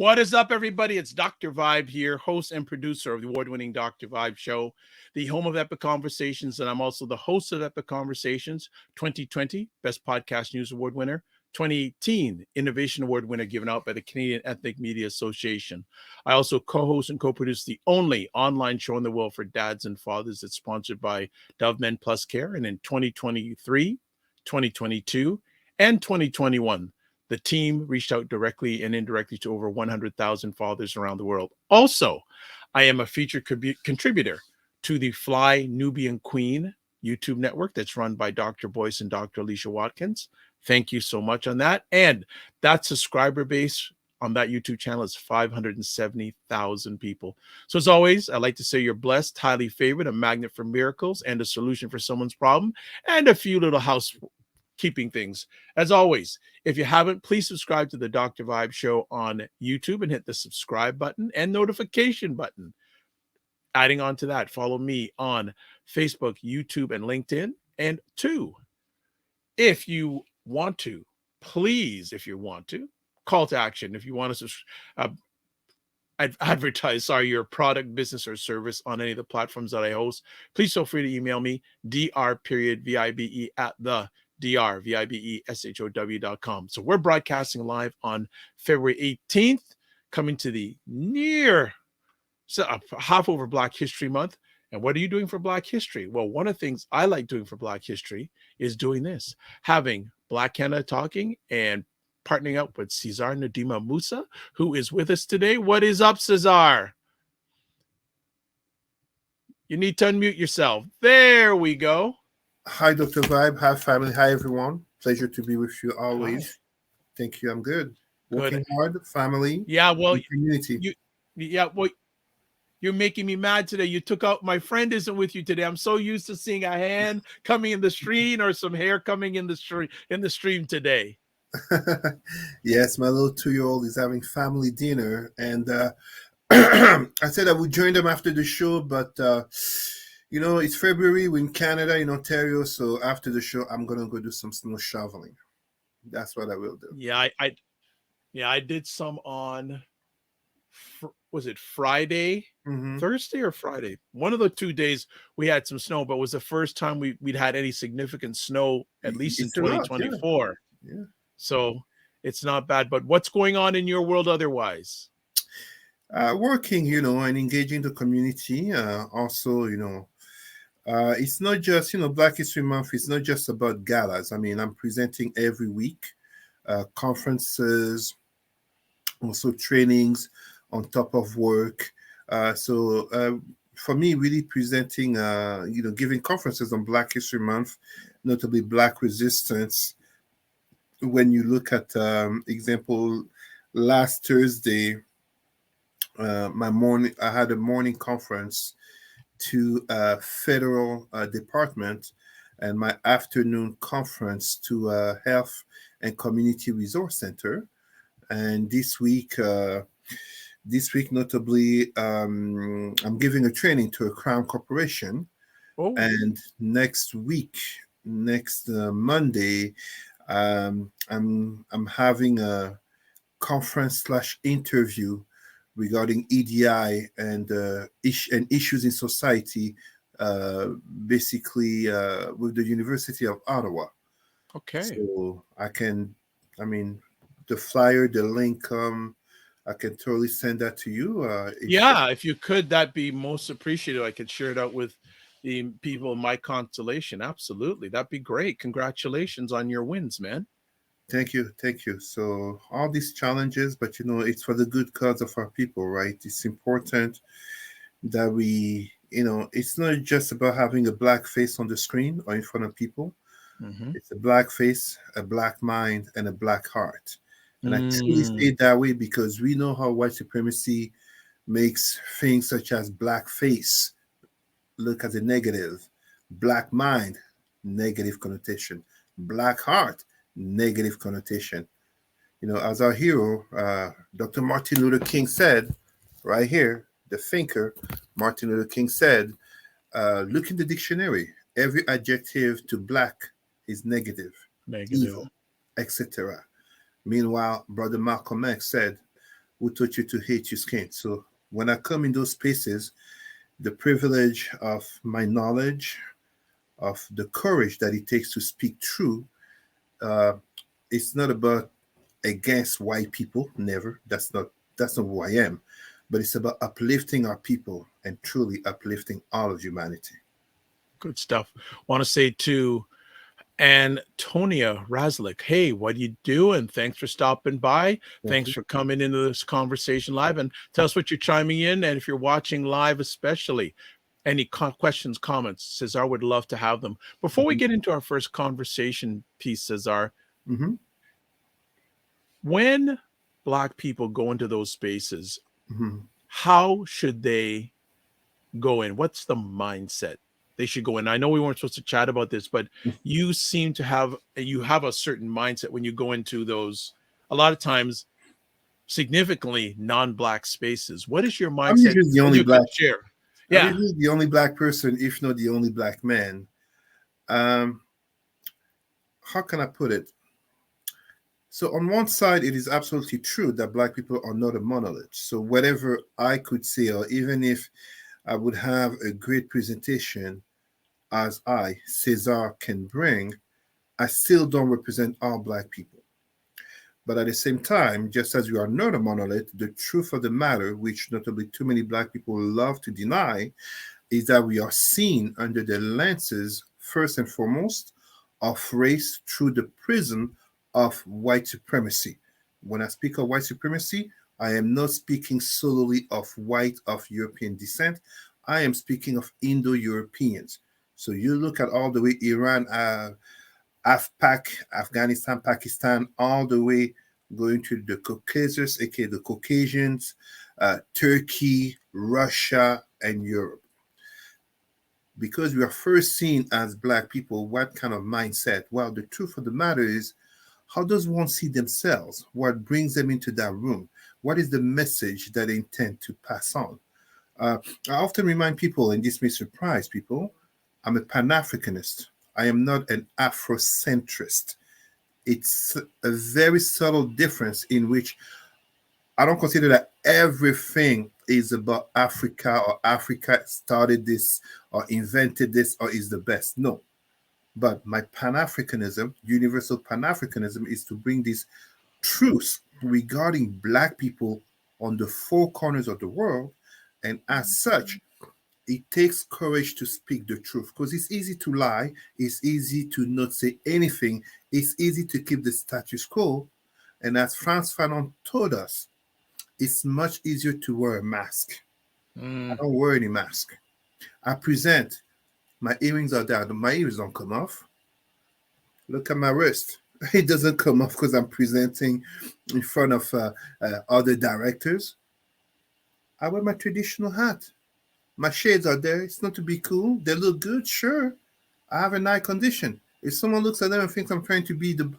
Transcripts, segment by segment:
What is up, everybody? It's Dr. Vibe here, host and producer of the award-winning Dr. Vibe Show, the home of Epic Conversations, and I'm also the host of Epic Conversations 2020 Best Podcast News Award winner, 2018 Innovation Award winner given out by the Canadian Ethnic Media Association. I also co-host and co-produce the only online show in the world for dads and fathers that's sponsored by Dove Men Plus Care, and in 2023, 2022, and 2021, the team reached out directly and indirectly to over 100,000 fathers around the world. Also, I am a featured contributor to the Fly Nubian Queen YouTube network that's run by Dr. Boyce and Dr. Alicia Watkins. Thank you so much on that. And that subscriber base on that YouTube channel is 570,000 people. So as always, I'd like to say you're blessed, highly favored, a magnet for miracles, and a solution for someone's problem, and a few little housekeeping things. As always, if you haven't, please subscribe to the Dr. Vibe Show on YouTube and hit the subscribe button and notification button. Adding on to that, follow me on Facebook, YouTube, and LinkedIn. And two, if you want to, please, if you want to, call to action. If you want to advertise, your product, business, or service on any of the platforms that I host, please feel free to email me, dr.vibe at the drvibeshow.com. So we're broadcasting live on February 18th, coming to the near half over Black History Month. And what are you doing for Black History? Well, one of the things I like doing for Black History is doing this, having Black Canada Talking and partnering up with Cesar Ndema-Moussa, who is with us today. What is up, Cesar? You need to unmute yourself. There we go. Hi, Dr. Vibe. Hi, family. Hi, everyone. Pleasure to be with you always. Hi. Thank you. I'm good. Working hard, family. Yeah, well, community. You're making me mad today. You took out my friend isn't with you today. I'm so used to seeing a hand coming in the stream or some hair coming in the stream today. Yes, my little 2-year-old is having family dinner, and I said I would join them after the show, but it's February. We're in Canada, in Ontario, so after the show, I'm gonna go do some snow shoveling. That's what I will do. Yeah, I did some on. Was it Friday, Thursday, or Friday? One of the 2 days we had some snow, but it was the first time we'd had any significant snow, at least in 2024. Yeah. So it's not bad. But what's going on in your world otherwise? Working, and engaging the community. Also, it's not just, Black History Month. It's not just about galas. I mean, I'm presenting every week, conferences, also trainings on top of work. So for me, really presenting, giving conferences on Black History Month, notably Black Resistance. When you look at example, last Thursday, I had a morning conference to a federal department, and my afternoon conference to a health and community resource center. And this week, notably, I'm giving a training to a Crown corporation. Oh. And next Monday, I'm having a conference/interview regarding EDI and issues in society, basically with the University of Ottawa. Okay. So the flyer, the link, I can totally send that to you. If you could, that'd be most appreciated. I could share it out with the people in my constellation. Absolutely. That'd be great. Congratulations on your wins, man. Thank you. So all these challenges, but it's for the good cause of our people, right? It's important that we, it's not just about having a Black face on the screen or in front of people. Mm-hmm. It's a Black face, a Black mind, and a Black heart. And I truly say it that way because we know how white supremacy makes things such as Black face look as a negative, Black mind, negative connotation, Black heart, negative connotation. As our hero, Dr. Martin Luther King said, right here, the thinker, Martin Luther King said, look in the dictionary. Every adjective to Black is negative, evil, etc. Meanwhile, Brother Malcolm X said, who taught you to hate your skin. So when I come in those spaces, the privilege of my knowledge, of the courage that it takes to speak true, uh, it's not about against white people. Never. That's not who I am. But it's about uplifting our people and truly uplifting all of humanity. Good stuff. Want to say to Antonia Razlik, hey, what are you doing? Thanks for stopping by. Thank Thanks you. for coming into this conversation live, and tell us what you're chiming in. And if you're watching live, especially any questions, comments, Cesar would love to have them. Before we Mhm. get into our first conversation piece, Cesar, Mhm. when Black people go into those spaces, Mhm. how should they go in? What's the mindset they should go in? I know we weren't supposed to chat about this, but you seem to have a certain mindset when you go into those, a lot of times, significantly non-Black spaces. What is your I'm mindset usually the that only you black. could share? I'm Yeah. usually the only black person, if not the only black man. Um, how can I put it? So on one side, it is absolutely true that black people are not a monolith. So whatever I could say, or even if I would have a great presentation as Cesar, can bring, I still don't represent all black people. But at the same time, just as we are not a monolith, the truth of the matter, which notably too many black people love to deny, is that we are seen under the lenses, first and foremost, of race through the prism of white supremacy. When I speak of white supremacy, I am not speaking solely of white of European descent. I am speaking of Indo-Europeans. So you look at all the way Iran, AfPak, Afghanistan, Pakistan, all the way going to the Caucasus, aka the Caucasians, Turkey, Russia, and Europe. Because we are first seen as black people, what kind of mindset? Well, the truth of the matter is, how does one see themselves? What brings them into that room? What is the message that they intend to pass on? I often remind people, and this may surprise people, I'm a Pan Africanist. I am not an Afrocentrist. It's a very subtle difference in which I don't consider that everything is about Africa or Africa started this or invented this or is the best. No. But my Pan Africanism, universal Pan Africanism, is to bring these truths regarding Black people on the four corners of the world. And as such, it takes courage to speak the truth because it's easy to lie, it's easy to not say anything, it's easy to keep the status quo. And as Franz Fanon told us, it's much easier to wear a mask. I Mm. don't wear any mask. I present. My earrings are there. My earrings don't come off. Look at my wrist. It doesn't come off because I'm presenting in front of other directors. I wear my traditional hat. My shades are there. It's not to be cool. They look good, sure. I have an eye condition. If someone looks at them and thinks I'm trying to be the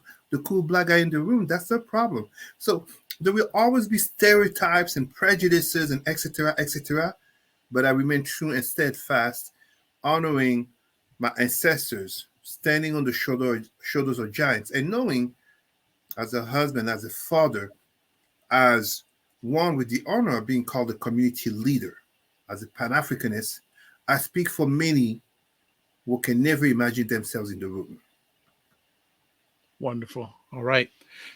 cool black guy in the room, that's their problem. So there will always be stereotypes and prejudices and etc. etc. But I remain true and steadfast, honoring my ancestors, standing on the shoulders of giants, and knowing as a husband, as a father, as one with the honor of being called a community leader, as a Pan Africanist, I speak for many who can never imagine themselves in the room. Wonderful. All right.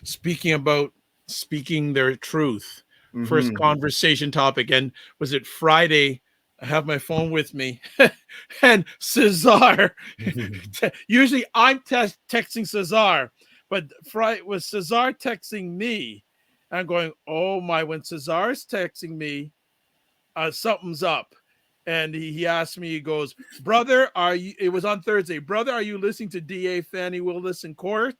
Speaking about speaking their truth, first Mm-hmm. conversation topic. And was it Friday? I have my phone with me. And Cesar, usually I'm texting Cesar, but Friday was Cesar texting me. I'm going, oh my, when Cesar's texting me, something's up. And he asked me, he goes, brother, are you, it was on Thursday, brother, are you listening to DA Fani Willis in court?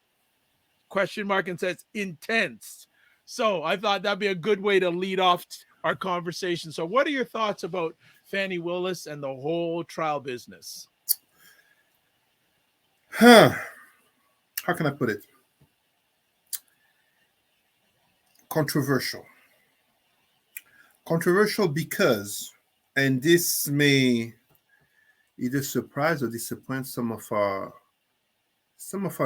Question mark, and says intense. So I thought that'd be a good way to lead off our conversation. So what are your thoughts about Fani Willis and the whole trial business? Huh. How can I put it? Controversial. Controversial because, and this may either surprise or disappoint some of our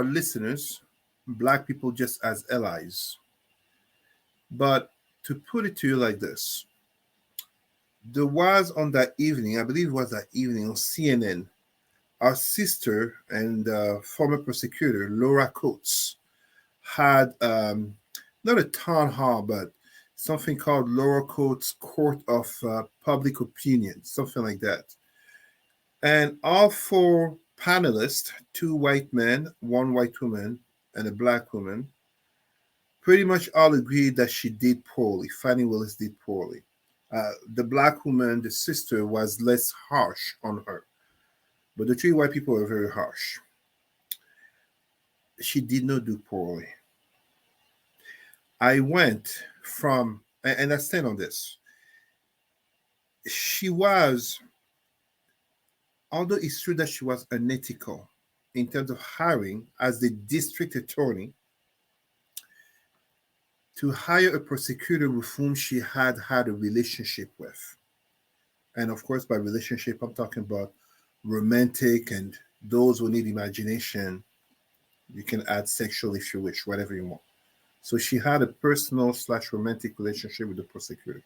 listeners, black people just as allies. But to put it to you like this. There was on that evening, I believe it was that evening on CNN, our sister and former prosecutor, Laura Coates, had not a town hall, but something called Laura Coates Court of Public Opinion, something like that. And all four panelists, two white men, one white woman, and a black woman, pretty much all agreed that she did poorly. Fani Willis did poorly. The black woman, the sister, was less harsh on her, but the three white people were very harsh. She did not do poorly. I went from, and I stand on this. She was, although it's true that she was unethical in terms of hiring as the district attorney, to hire a prosecutor with whom she had a relationship with. And of course, by relationship, I'm talking about romantic, and those who need imagination, you can add sexual if you wish, whatever you want. So she had a personal / romantic relationship with the prosecutor.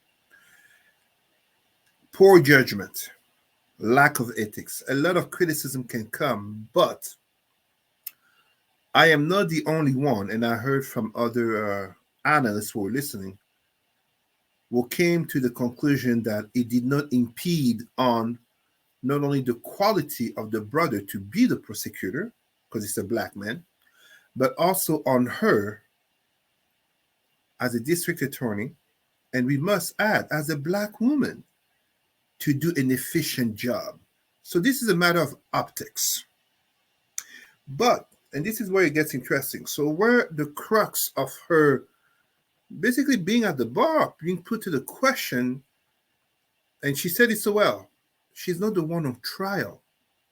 Poor judgment, lack of ethics. A lot of criticism can come, but I am not the only one, and I heard from other analysts who were listening, who came to the conclusion that it did not impede on not only the quality of the brother to be the prosecutor, because it's a black man, but also on her as a district attorney, and we must add, as a black woman, to do an efficient job. So this is a matter of optics. But, and this is where it gets interesting, so where the crux of her basically being at the bar, being put to the question, and she said it so well, she's not the one on trial.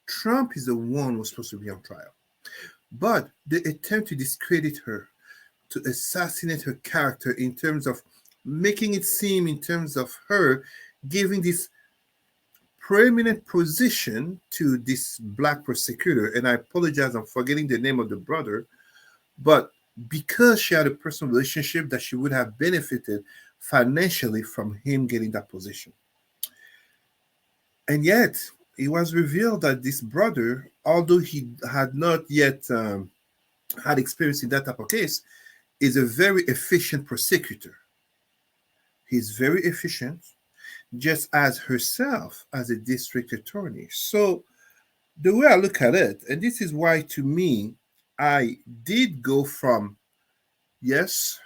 Trump is the one who's supposed to be on trial. But the attempt to discredit her, to assassinate her character in terms of making it seem in terms of her giving this preeminent position to this black prosecutor, and I apologize, I'm forgetting the name of the brother, but because she had a personal relationship that she would have benefited financially from him getting that position. And yet, it was revealed that this brother, although he had not yet had experience in that type of case, is a very efficient prosecutor. He's very efficient, just as herself as a district attorney. So the way I look at it, and this is why to me, I did go from, yes,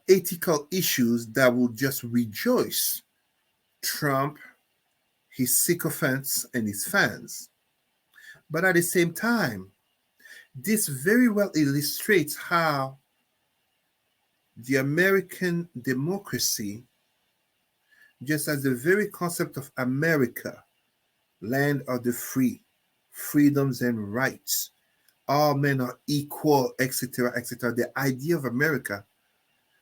ethical issues that will just rejoice Trump, his sycophants, and his fans. But at the same time, this very well illustrates how the American democracy, just as the very concept of America, land of the free, freedoms and rights, all men are equal, etc., etc., the idea of America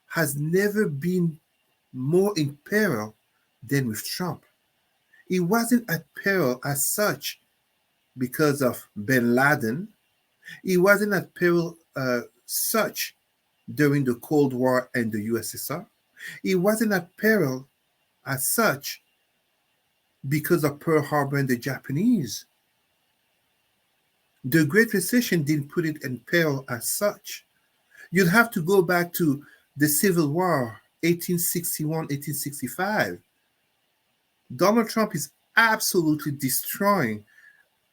has never been more in peril than with Trump. It wasn't at peril as such because of bin Laden. It wasn't at peril such during the Cold War and the USSR. It wasn't at peril as such because of Pearl Harbor and the Japanese. The Great Recession didn't put it in peril as such. You'd have to go back to the Civil War, 1861, 1865. Donald Trump is absolutely destroying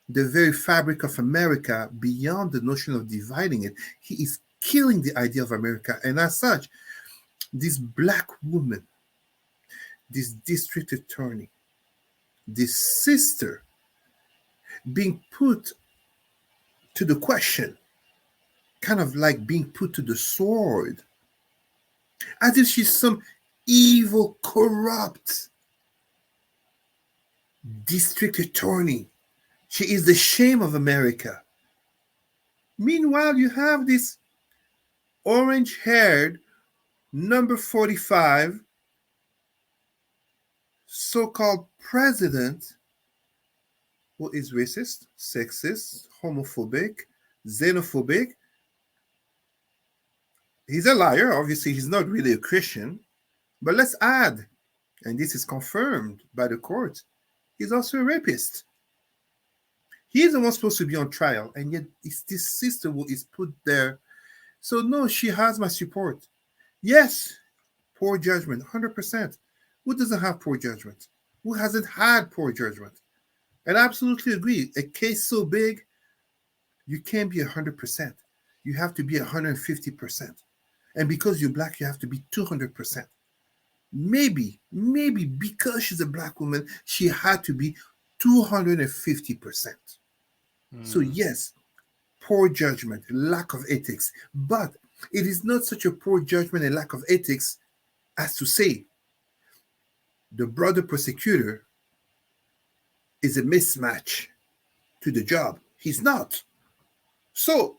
the very fabric of America beyond the notion of dividing it. He is killing the idea of America. And as such, this black woman, this district attorney, this sister being put to the question, kind of like being put to the sword, as if she's some evil, corrupt district attorney. She is the shame of America. Meanwhile, you have this orange-haired, number 45, so-called president who is racist, sexist, homophobic, xenophobic, He's a liar. Obviously, he's not really a Christian. But let's add, and this is confirmed by the court, he's also a rapist. He's the one supposed to be on trial, and yet it's this sister who is put there. So, no, she has my support. Yes, poor judgment, 100%. Who doesn't have poor judgment? Who hasn't had poor judgment? And I absolutely agree. A case so big, you can't be 100%. You have to be 150%. And because you're black, you have to be 200%. Maybe because she's a black woman, she had to be 250%. So, yes, poor judgment, lack of ethics. But it is not such a poor judgment and lack of ethics as to say the brother prosecutor is a mismatch to the job. He's not. So,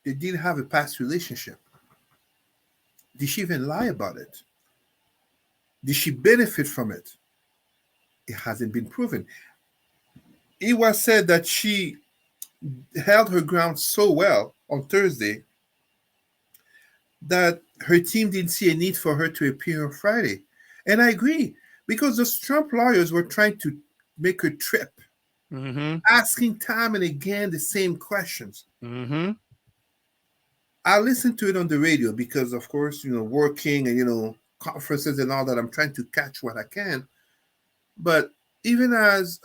they didn't have a past relationship. Did she even lie about it? Did she benefit from it? It hasn't been proven. It was said that she held her ground so well on Thursday that her team didn't see a need for her to appear on Friday. And I agree, because those Trump lawyers were trying to make her trip, asking time and again the same questions. I listened to it on the radio because, of course, working and, conferences and all that, I'm trying to catch what I can. But even as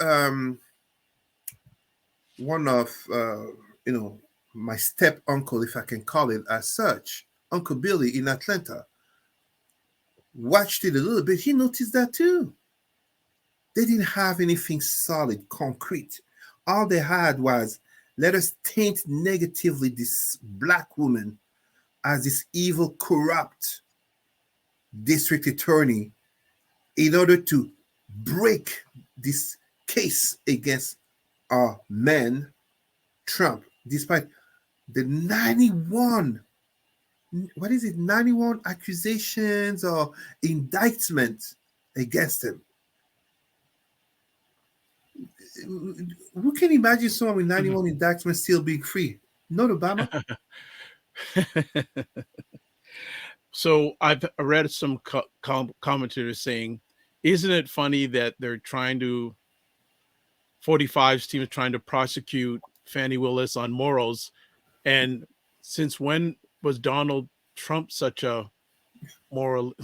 one of, my step uncle, if I can call it as such, Uncle Billy in Atlanta, watched it a little bit, he noticed that too. They didn't have anything solid, concrete. All they had was, let us taint negatively this black woman as this evil, corrupt district attorney in order to break this case against our man, Trump, despite the 91 accusations or indictments against him. Who can imagine someone with 91 indictments still being free? Not Obama. So I've read some commentators saying, isn't it funny that they're trying to, 45's team is trying to prosecute Fani Willis on morals, and since when was Donald Trump such a moral?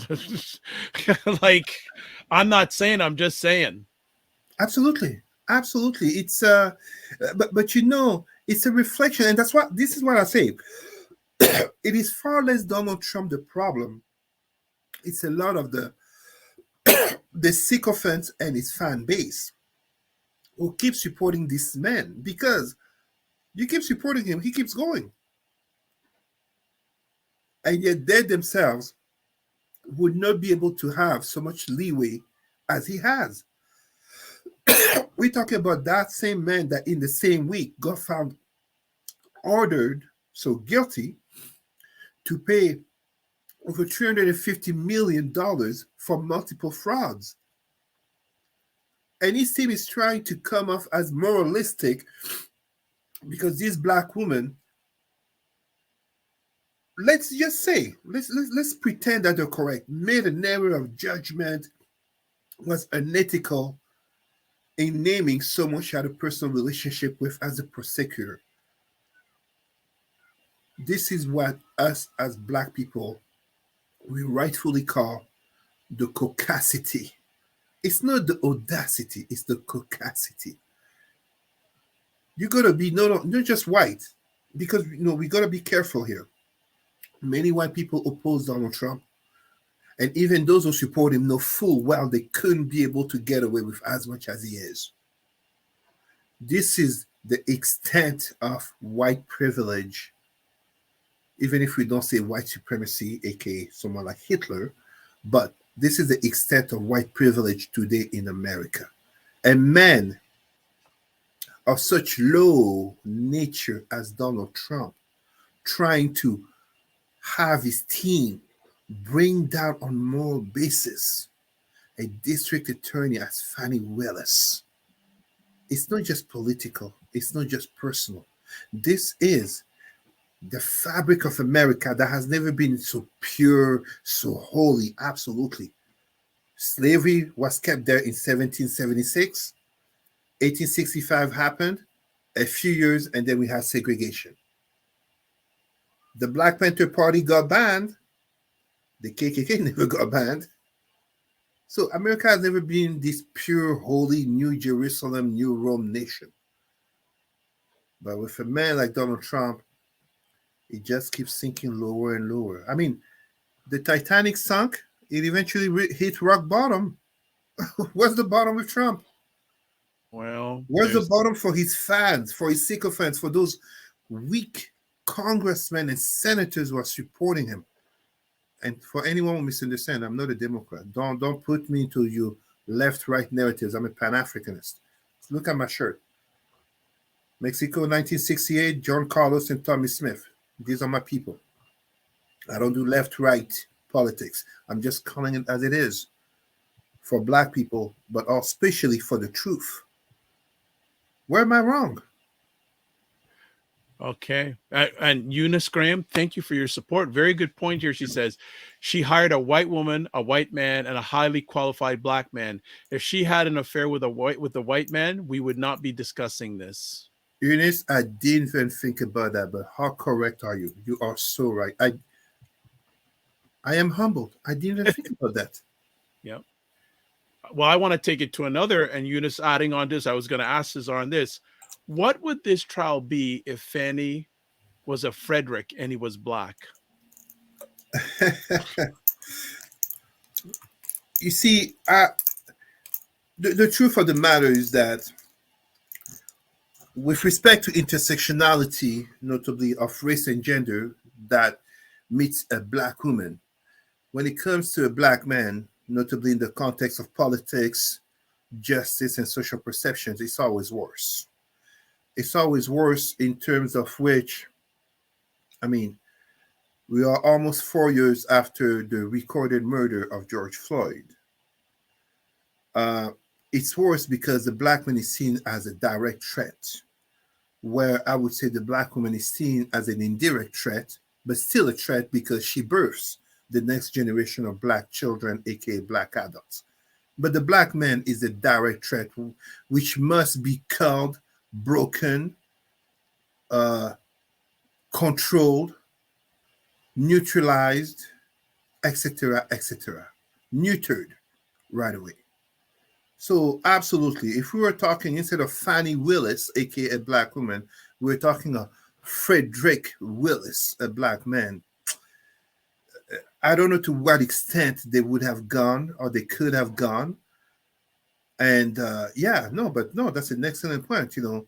Like, I'm not saying, I'm just saying. Absolutely. It's but it's a reflection, and this is what I say. It is far less Donald Trump the problem. It's a lot of the sycophants and his fan base who keep supporting this man, because you keep supporting him, he keeps going. And yet they themselves would not be able to have so much leeway as he has. We're talking about that same man that in the same week got found guilty to pay over $350 million for multiple frauds. And his team is trying to come off as moralistic because this black woman, let's just say, let's pretend that they're correct, made an error of judgment, was unethical in naming someone she had a personal relationship with as a prosecutor. This is what us as black people, we rightfully call the caucasity. It's not the audacity, it's the caucasity. You gotta be not just white, because we gotta be careful here. Many white people oppose Donald Trump, and even those who support him know full well they couldn't be able to get away with as much as he is. This is the extent of white privilege, even if we don't say white supremacy, aka someone like Hitler, but this is the extent of white privilege today in America. A man of such low nature as Donald Trump trying to have his team bring down on moral basis a district attorney as Fani Willis. It's not just political. It's not just personal. This is The fabric of America that has never been so pure, so holy. Absolutely. Slavery was kept there in 1776. 1865 happened, a few years, and then we had segregation. The Black Panther Party got banned. The KKK never got banned. So America has never been this pure, holy, New Jerusalem, New Rome nation. But with a man like Donald Trump, it just keeps sinking lower and lower. I mean, the Titanic sunk. It eventually hit rock bottom. Where's the bottom with Trump? Well, where's the bottom for his fans, for his sycophants, for those weak congressmen and senators who are supporting him? And for anyone who misunderstands, I'm not a Democrat. Don't put me into your left-right narratives. I'm a Pan-Africanist. Look at my shirt. Mexico, 1968, John Carlos and Tommy Smith. These are my people. I don't do left-right politics. I'm just calling it as it is for Black people, but especially for the truth. Where am I wrong? Okay. And Eunice Graham, thank you for your support. Very good point here. She says she hired a white woman, a white man, and a highly qualified Black man. If she had an affair with the white man, we would not be discussing this. Eunice, I didn't even think about that, but how correct are you? You are so right. I am humbled. I didn't even think about that. Yep. Well, I want to take it to another, and Eunice adding on this, I was going to ask Cesar on this. What would this trial be if Fani was a Frederick and he was Black? You see, the truth of the matter is that with respect to intersectionality, notably of race and gender, that meets a Black woman, when it comes to a Black man, notably in the context of politics, justice, and social perceptions, it's always worse. It's always worse in terms of which, I mean, we are almost 4 years after the recorded murder of George Floyd. It's worse because the Black man is seen as a direct threat, where I would say the Black woman is seen as an indirect threat, but still a threat because she births the next generation of Black children, aka Black adults. But the Black man is a direct threat, which must be culled, broken, controlled, neutralized, etc., etc., neutered right away. So absolutely, if we were talking instead of Fani Willis, aka a Black woman, we're talking of Frederick Willis, a Black man. I don't know to what extent they would have gone or they could have gone. And that's an excellent point. You know,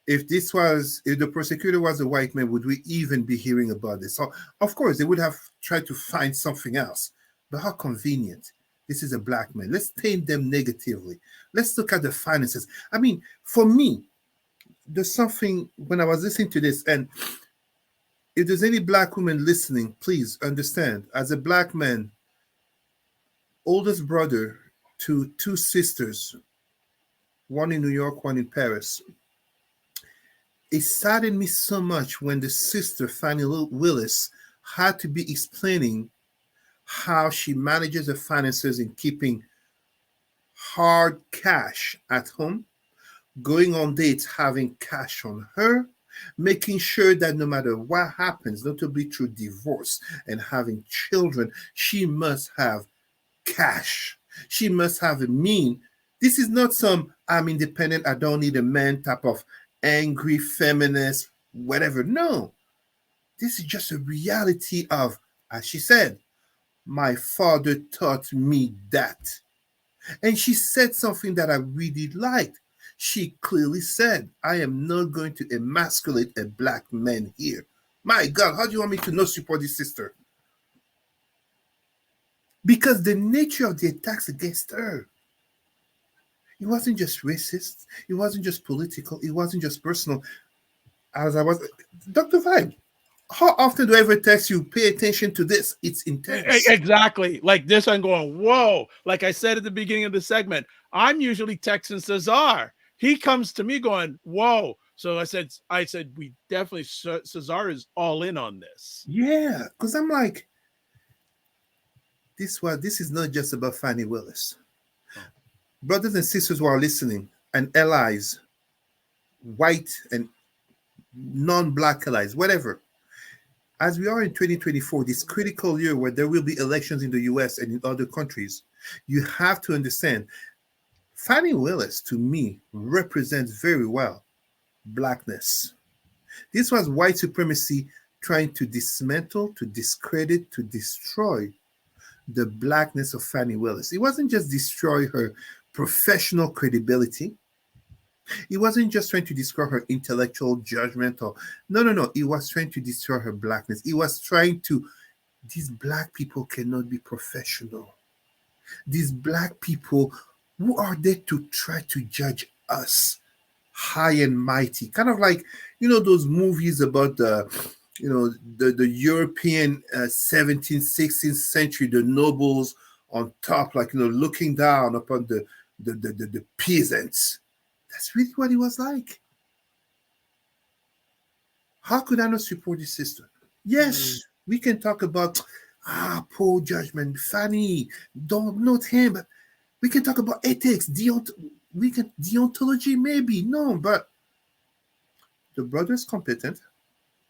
if the prosecutor was a white man, would we even be hearing about this? So, of course, they would have tried to find something else. But how convenient. This is a Black man. Let's paint them negatively. Let's look at the finances. I mean, for me, there's something when I was listening to this, and if there's any Black woman listening, please understand, as a Black man, oldest brother to two sisters, one in New York, one in Paris, it saddened me so much when the sister, Fani Willis, had to be explaining how she manages her finances in keeping hard cash at home, going on dates, having cash on her, making sure that no matter what happens, notably through divorce and having children, she must have cash. She must have a mean. This is not some I'm independent, I don't need a man type of angry feminist, whatever. No, this is just a reality of, as she said, my father taught me that. And she said something that I really liked. She clearly said, I am not going to emasculate a Black man here. My God, how do you want me to not support this sister? Because the nature of the attacks against her, it wasn't just racist, it wasn't just political, it wasn't just personal. Dr. Vibe, how often do I ever text you, pay attention to this? It's intense. Exactly. Like this, I'm going, whoa. Like I said at the beginning of the segment, I'm usually texting Cesar. He comes to me going, whoa. So I said, we definitely, Cesar is all in on this. Yeah, because I'm like, this is not just about Fani Willis. Oh. Brothers and sisters who are listening, and allies, white and non-black allies, whatever. As we are in 2024, this critical year where there will be elections in the US and in other countries, you have to understand Fani Willis, to me, represents very well blackness. This was white supremacy trying to dismantle, to discredit, to destroy the blackness of Fani Willis. It wasn't just destroy her professional credibility. It wasn't just trying to destroy her intellectual judgment or no. It was trying to destroy her blackness. It was trying to, these black people cannot be professional. These black people, who are they to try to judge us high and mighty? Kind of like, those movies about the European 17th, 16th century, the nobles on top, like, looking down upon the peasants. That's really what it was like. How could I not support this sister? Yes, we can talk about poor judgment, Fanny, don't note him, but we can talk about ethics, deontology, maybe. No, but the brother is competent,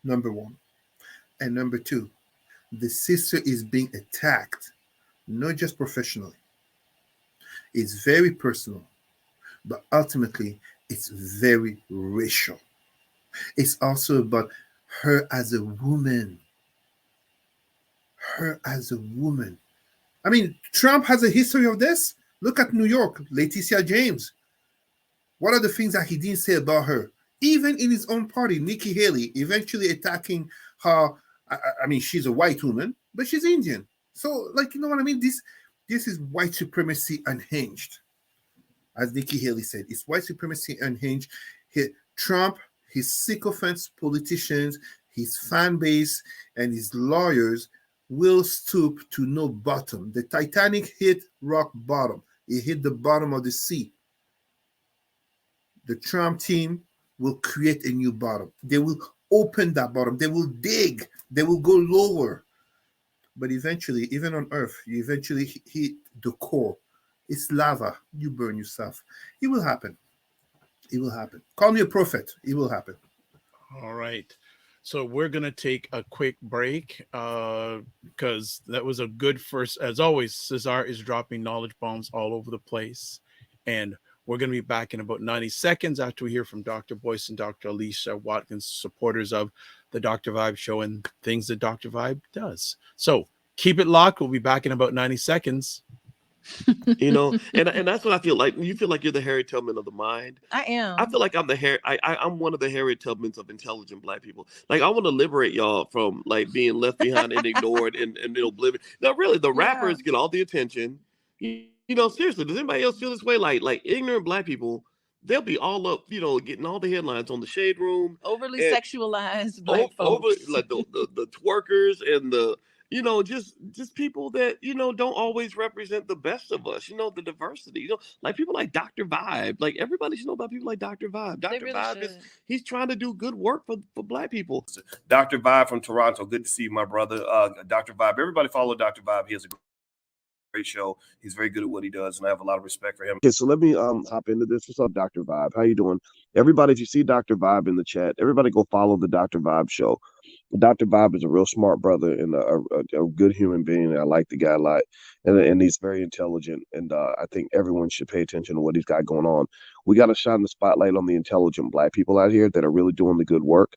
number one. And number two, the sister is being attacked, not just professionally. It's very personal, but ultimately, it's very racial. It's also about her as a woman. Her as a woman. I mean, Trump has a history of this. Look at New York, Leticia James. What are the things that he didn't say about her? Even in his own party, Nikki Haley eventually attacking her. I mean, she's a white woman, but she's Indian. So, like, you know what I mean? This is white supremacy unhinged. As Nikki Haley said, it's white supremacy unhinged. Trump, his sycophants, politicians, his fan base, and his lawyers will stoop to no bottom. The Titanic hit rock bottom. It hit the bottom of the sea. The Trump team will create a new bottom. They will open that bottom. They will dig. They will go lower. But eventually, even on Earth, you eventually hit the core. It's lava. You burn yourself. It will happen. It will happen. Call me a prophet. It will happen. All right. So we're going to take a quick break because that was a good first. As always, Cesar is dropping knowledge bombs all over the place. And we're going to be back in about 90 seconds after we hear from Dr. Boyce and Dr. Alicia Watkins, supporters of the Dr. Vibe show and things that Dr. Vibe does. So keep it locked. We'll be back in about 90 seconds. And that's what I feel like. You feel like you're the Harry Tubman of the mind. I am. I feel like I'm I'm one of the Harry Tubmans of intelligent black people. Like, I want to liberate y'all from like being left behind and ignored and oblivion. No, really, the rappers get all the attention. Seriously, does anybody else feel this way? Like ignorant black people, they'll be all up, getting all the headlines on the Shade Room. Overly sexualized black folks. Like the twerkers and the just people that don't always represent the best of us. The diversity. Like people like Dr. Vibe. Like everybody should know about people like Dr. Vibe. Dr. Really Vibe he's trying to do good work for black people. Dr. Vibe from Toronto. Good to see you, my brother. Dr. Vibe. Everybody follow Dr. Vibe. He has a great show. He's very good at what he does, and I have a lot of respect for him. Okay, so let me hop into this. What's up, Dr. Vibe? How you doing? Everybody, if you see Dr. Vibe in the chat, everybody go follow the Dr. Vibe show. Dr. Vibe is a real smart brother and a good human being. I like the guy a lot, and he's very intelligent. And I think everyone should pay attention to what he's got going on. We got to shine the spotlight on the intelligent black people out here that are really doing the good work.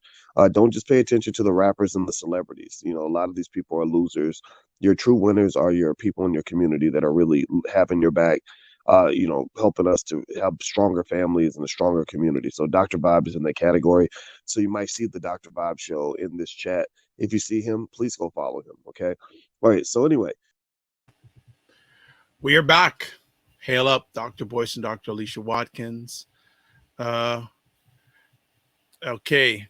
Don't just pay attention to the rappers and the celebrities. A lot of these people are losers. Your true winners are your people in your community that are really having your back. Helping us to have stronger families and a stronger community. So Dr. Vibe is in that category. So you might see the Dr. Vibe show in this chat. If you see him, please go follow him. Okay. All right. So anyway. We are back. Hail up, Dr. Boyce and Dr. Alicia Watkins. Okay.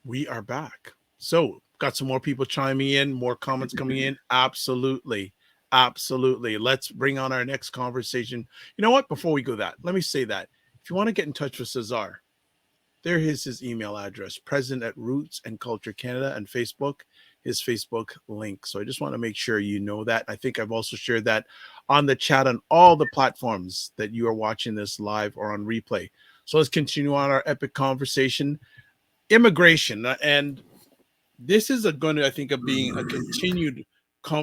We are back. So got some more people chiming in, more comments coming in. Absolutely. Let's bring on our next conversation. You know what? Before we go that, let me say that if you want to get in touch with Cesar, there is his email address, president at Roots and Culture Canada, and Facebook, his Facebook link. So I just want to make sure you know that. I think I've also shared that on the chat on all the platforms that you are watching this live or on replay. So let's continue on our epic conversation. Immigration. And this is going to, I think, of being a continued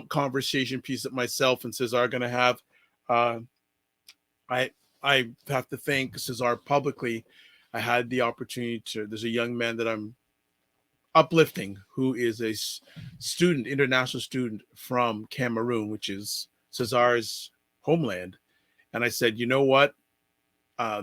conversation piece that myself and Cesar are going to have. I have to thank Cesar publicly. I had the opportunity to, there's a young man that I'm uplifting who is a student, international student from Cameroon, which is Cesar's homeland. And I said, you know what?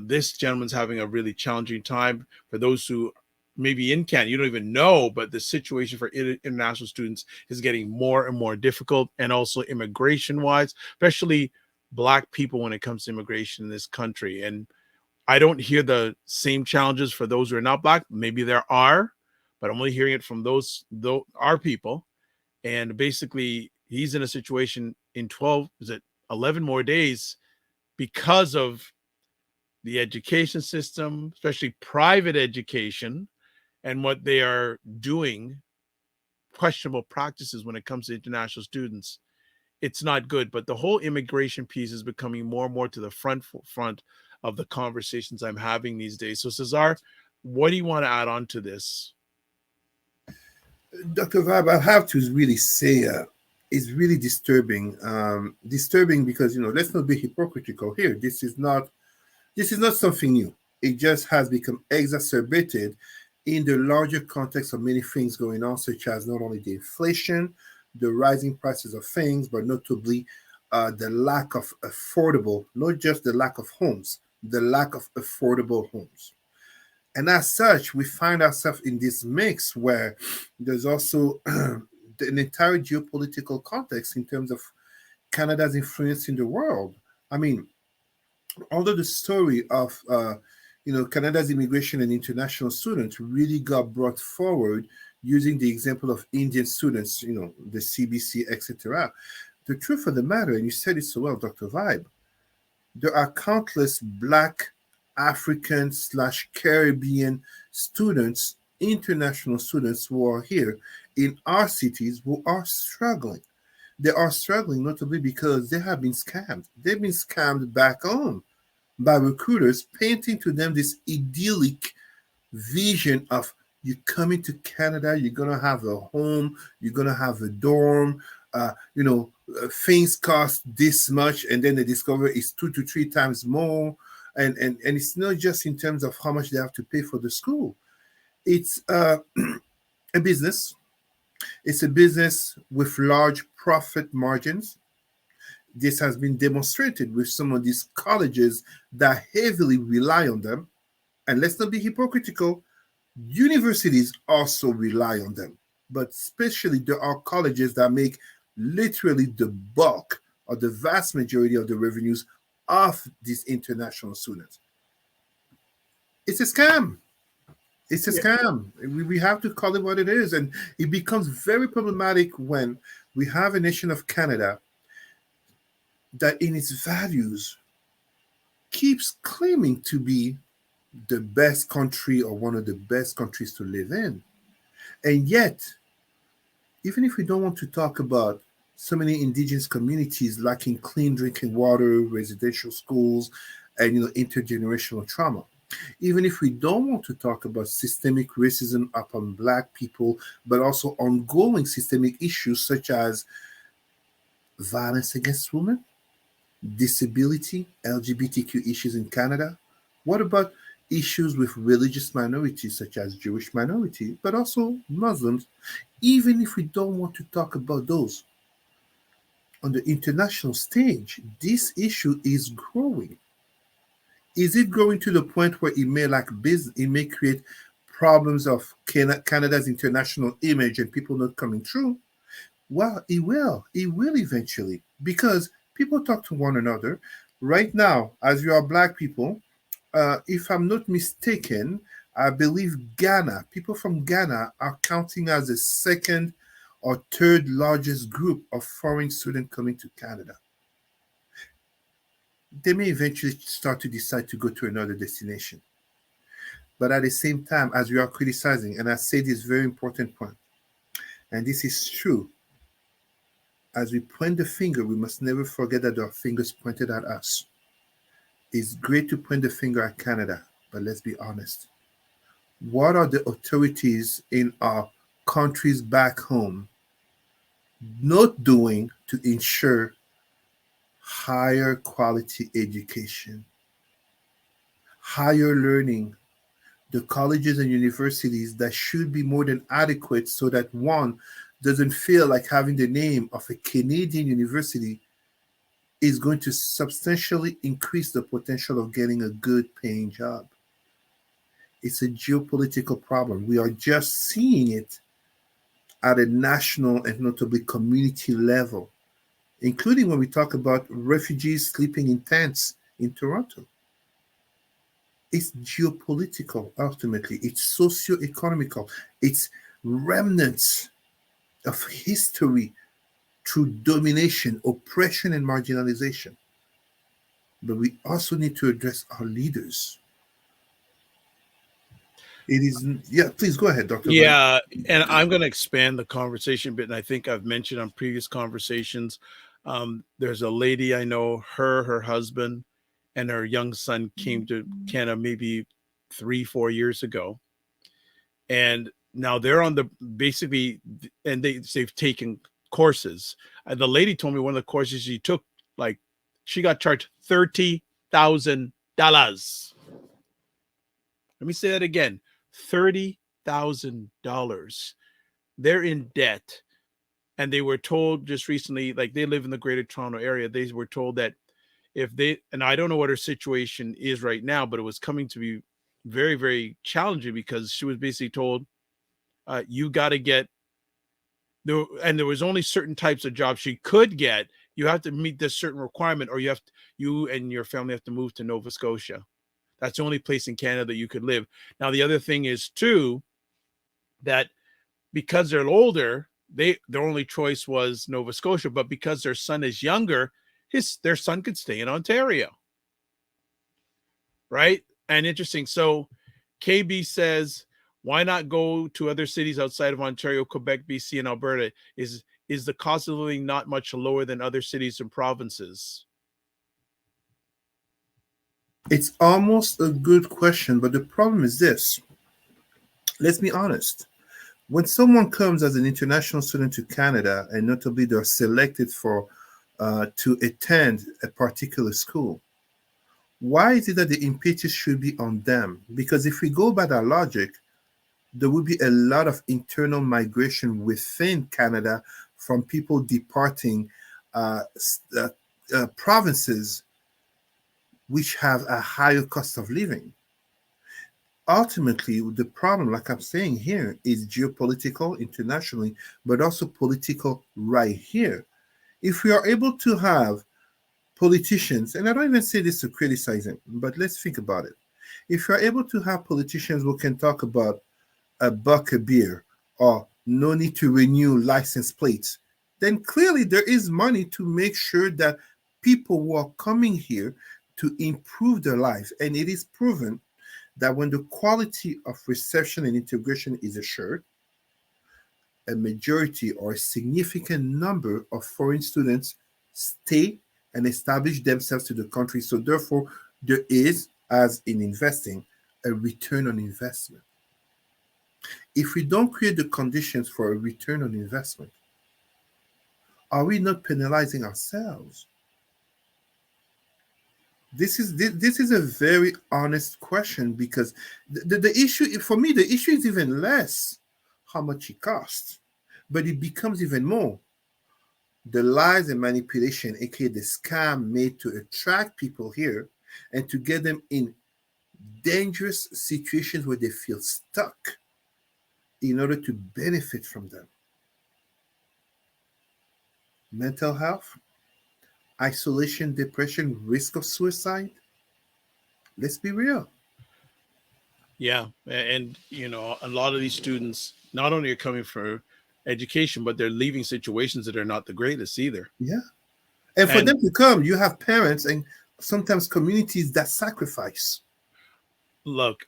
This gentleman's having a really challenging time. For those who maybe in Canada, you don't even know, but the situation for international students is getting more and more difficult. And also immigration wise, especially Black people when it comes to immigration in this country. And I don't hear the same challenges for those who are not Black. Maybe there are, but I'm only hearing it from those our people. And basically, he's in a situation in 11 more days because of the education system, especially private education, and what they are doing, questionable practices when it comes to international students. It's not good. But the whole immigration piece is becoming more and more to the front of the conversations I'm having these days. So Cesar, what do you want to add on to this? Dr. Vibe, I have to really say it's really disturbing. Disturbing because, let's not be hypocritical here. This is not something new. It just has become exacerbated in the larger context of many things going on, such as not only the inflation, the rising prices of things, but notably the lack of affordable, not just the lack of homes, the lack of affordable homes. And as such, we find ourselves in this mix where there's also an entire geopolitical context in terms of Canada's influence in the world. I mean, although the story of Canada's immigration and international students really got brought forward using the example of Indian students, the CBC, etc. The truth of the matter, and you said it so well, Dr. Vibe, there are countless Black, African/Caribbean students, international students who are here in our cities who are struggling. They are struggling notably because they have been scammed. They've been scammed back home by recruiters, painting to them this idyllic vision of you coming to Canada, you're going to have a home, you're going to have a dorm, things cost this much, and then they discover it's 2 to 3 times more. And it's not just in terms of how much they have to pay for the school. It's a business. It's a business with large profit margins. This has been demonstrated with some of these colleges that heavily rely on them. And let's not be hypocritical. Universities also rely on them. But especially there are colleges that make literally the bulk or the vast majority of the revenues of these international students. It's a scam. It's a scam. We have to call it what it is. And it becomes very problematic when we have a nation of Canada that in its values keeps claiming to be the best country or one of the best countries to live in. And yet, even if we don't want to talk about so many indigenous communities lacking clean drinking water, residential schools, and intergenerational trauma. Even if we don't want to talk about systemic racism upon Black people, but also ongoing systemic issues such as violence against women, disability, LGBTQ issues in Canada. What about issues with religious minorities such as Jewish minority, but also Muslims? Even if we don't want to talk about those, on the international stage, this issue is growing. Is it growing to the point where it may create problems of Canada's international image and people not coming through? Well, it will. It will eventually, because people talk to one another. Right now, as you are Black people, if I'm not mistaken, I believe people from Ghana are counting as the second or third largest group of foreign students coming to Canada. They may eventually start to decide to go to another destination. But at the same time, as we are criticizing, and I say this very important point, and this is true, as we point the finger, we must never forget that there are fingers pointed at us. It's great to point the finger at Canada, but let's be honest. What are the authorities in our countries back home not doing to ensure higher quality education, higher learning, the colleges and universities that should be more than adequate so that one doesn't feel like having the name of a Canadian university is going to substantially increase the potential of getting a good paying job. It's a geopolitical problem. We are just seeing it at a national and notably community level, including when we talk about refugees sleeping in tents in Toronto. It's geopolitical, ultimately. It's socio-economical. It's remnants of history through domination, oppression, and marginalization. But we also need to address our leaders. It is, yeah, please go ahead, Dr. Yeah, and I'm going to expand the conversation a bit, and I think I've mentioned on previous conversations, there's a lady I know, her husband, and her young son came to Canada maybe 3-4 years ago, and now they're on the basically, and they've taken courses. The lady told me one of the courses she took, like, she got charged $30,000. Let me say that again. $30,000. They're in debt. And they were told just recently, like, they live in the Greater Toronto area. They were told that if they, and I don't know what her situation is right now, but it was coming to be very, very challenging because she was basically told, you got to get, and there was only certain types of jobs she could get. You have to meet this certain requirement, or you and your family have to move to Nova Scotia. That's the only place in Canada that you could live. Now, the other thing is, too, that because they're older, their only choice was Nova Scotia. But because their son is younger, their son could stay in Ontario. Right? And interesting. So KB says, why not go to other cities outside of Ontario, Quebec, BC, and Alberta? Is the cost of living not much lower than other cities and provinces? It's almost a good question, but the problem is this. Let's be honest. When someone comes as an international student to Canada, and notably they're selected to attend a particular school, why is it that the impetus should be on them? Because if we go by that logic, there would be a lot of internal migration within Canada from people departing provinces which have a higher cost of living. Ultimately, the problem, like I'm saying here, is geopolitical internationally, but also political right here. If we are able to have politicians, and I don't even say this to criticize them, but let's think about it. If you're able to have politicians who can talk about a buck a beer or no need to renew license plates, then clearly there is money to make sure that people who are coming here to improve their lives. And it is proven that when the quality of reception and integration is assured, a majority or a significant number of foreign students stay and establish themselves to the country. So therefore, there is, as in investing, a return on investment. If we don't create the conditions for a return on investment, are we not penalizing ourselves? This is a very honest question, because the issue, for me, the issue is even less how much it costs, but it becomes even more the lies and manipulation, aka the scam made to attract people here and to get them in dangerous situations where they feel stuck in order to benefit from them. Mental health, isolation, depression, risk of suicide. Let's be real. Yeah. And, a lot of these students not only are coming for education, but they're leaving situations that are not the greatest either. Yeah. And for them to come, you have parents and sometimes communities that sacrifice. Look,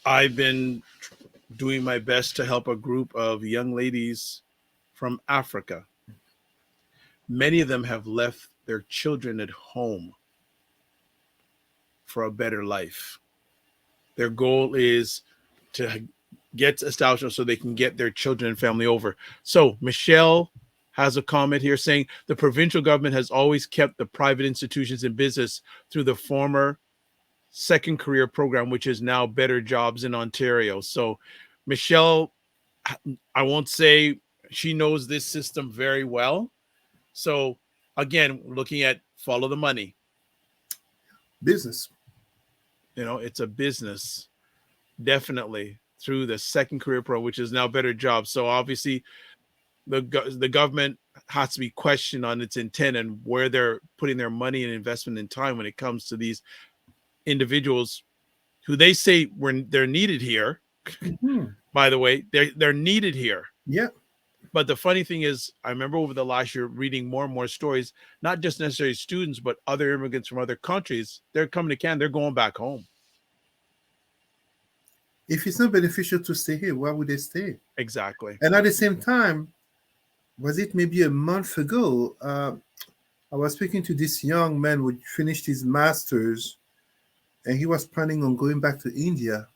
I've been doing my best to help a group of young ladies from Africa. Many of them have left their children at home for a better life. Their goal is to get established so they can get their children and family over. So Michelle has a comment here saying the provincial government has always kept the private institutions in business through the former second career program, which is now Better Jobs in Ontario. So Michelle, I won't say she knows this system very well. So again, looking at follow the money. Business. It's a business, definitely, through the second career pro, which is now Better Jobs. So obviously the government has to be questioned on its intent and where they're putting their money and investment and time when it comes to these individuals who they say they're needed here. Mm-hmm. By the way, they're needed here. Yeah. But the funny thing is, I remember over the last year reading more and more stories, not just necessarily students, but other immigrants from other countries. They're coming to Canada, they're going back home. If it's not beneficial to stay here, why would they stay? Exactly. And at the same time, was it maybe a month ago? I was speaking to this young man who finished his master's, and he was planning on going back to India,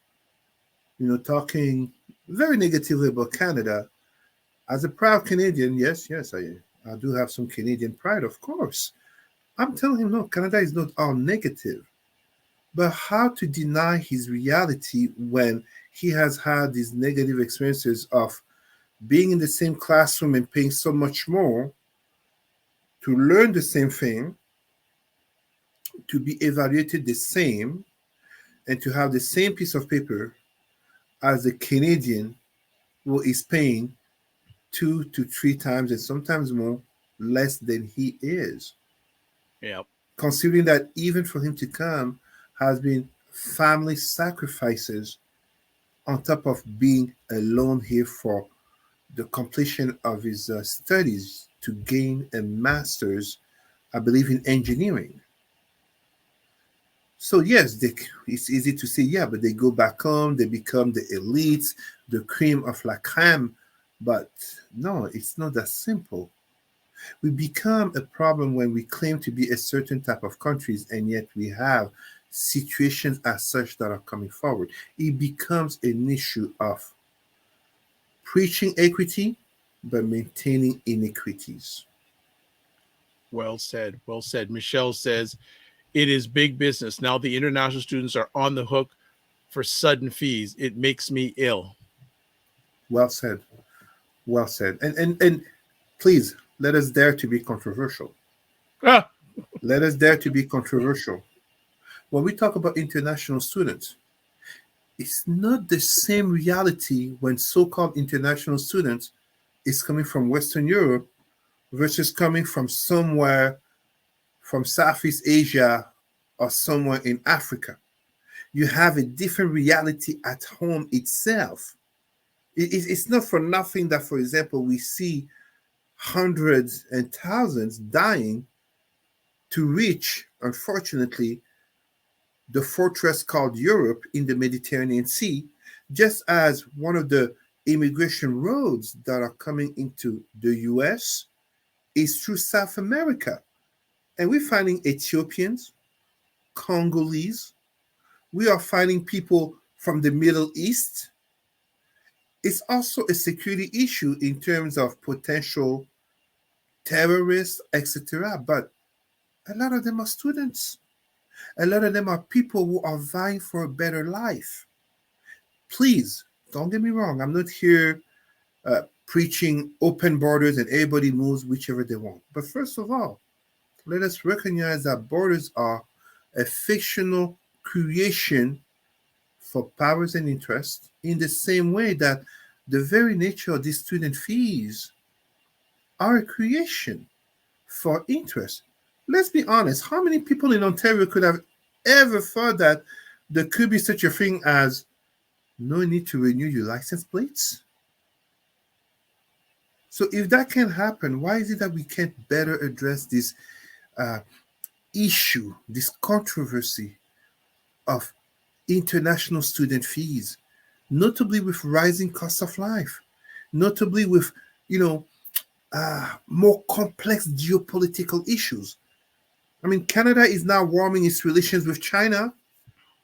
talking very negatively about Canada. As a proud Canadian, yes, I do have some Canadian pride, of course. I'm telling him, no, Canada is not all negative. But how to deny his reality when he has had these negative experiences of being in the same classroom and paying so much more to learn the same thing, to be evaluated the same, and to have the same piece of paper as the Canadian who is paying 2 to 3 times and sometimes more less than he is. Yeah. Considering that even for him to come has been family sacrifices on top of being alone here for the completion of his studies to gain a master's, I believe, in engineering. So yes, it's easy to say, yeah, but they go back home, they become the elites, the cream of la creme. But no, it's not that simple. We become a problem when we claim to be a certain type of countries, and yet we have situations as such that are coming forward. It becomes an issue of preaching equity, but maintaining inequities. Well said. Well said. Michelle says, it is big business. Now the international students are on the hook for sudden fees. It makes me ill. Well said. Well said. And please, let us dare to be controversial. Let us dare to be controversial. When we talk about international students, it's not the same reality when so-called international students is coming from Western Europe versus coming from somewhere from Southeast Asia or somewhere in Africa. You have a different reality at home itself. It's not for nothing that, for example, we see hundreds and thousands dying to reach, unfortunately, the fortress called Europe in the Mediterranean Sea, just as one of the immigration roads that are coming into the US is through South America. And we're finding Ethiopians, Congolese, we are finding people from the Middle East. It's also a security issue in terms of potential terrorists, etc. But a lot of them are students. A lot of them are people who are vying for a better life. Please, don't get me wrong. I'm not here preaching open borders and everybody moves whichever they want. But first of all, let us recognize that borders are a fictional creation for powers and interests, in the same way that the very nature of these student fees are a creation for interest. Let's be honest, how many people in Ontario could have ever thought that there could be such a thing as no need to renew your license plates? So if that can happen, why is it that we can't better address this issue, this controversy of international student fees, notably with rising cost of life, notably with, more complex geopolitical issues. I mean, Canada is now warming its relations with China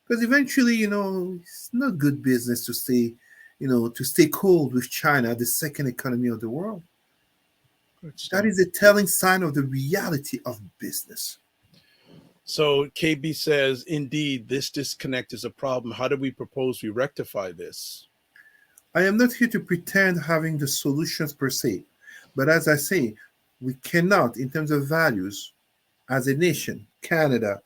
because eventually, it's not good business to stay cold with China, the second economy of the world. Good stuff. That is a telling sign of the reality of business. So KB says, indeed, this disconnect is a problem. How do we propose we rectify this? I am not here to pretend having the solutions per se, but as I say, we cannot, in terms of values, as a nation, Canada,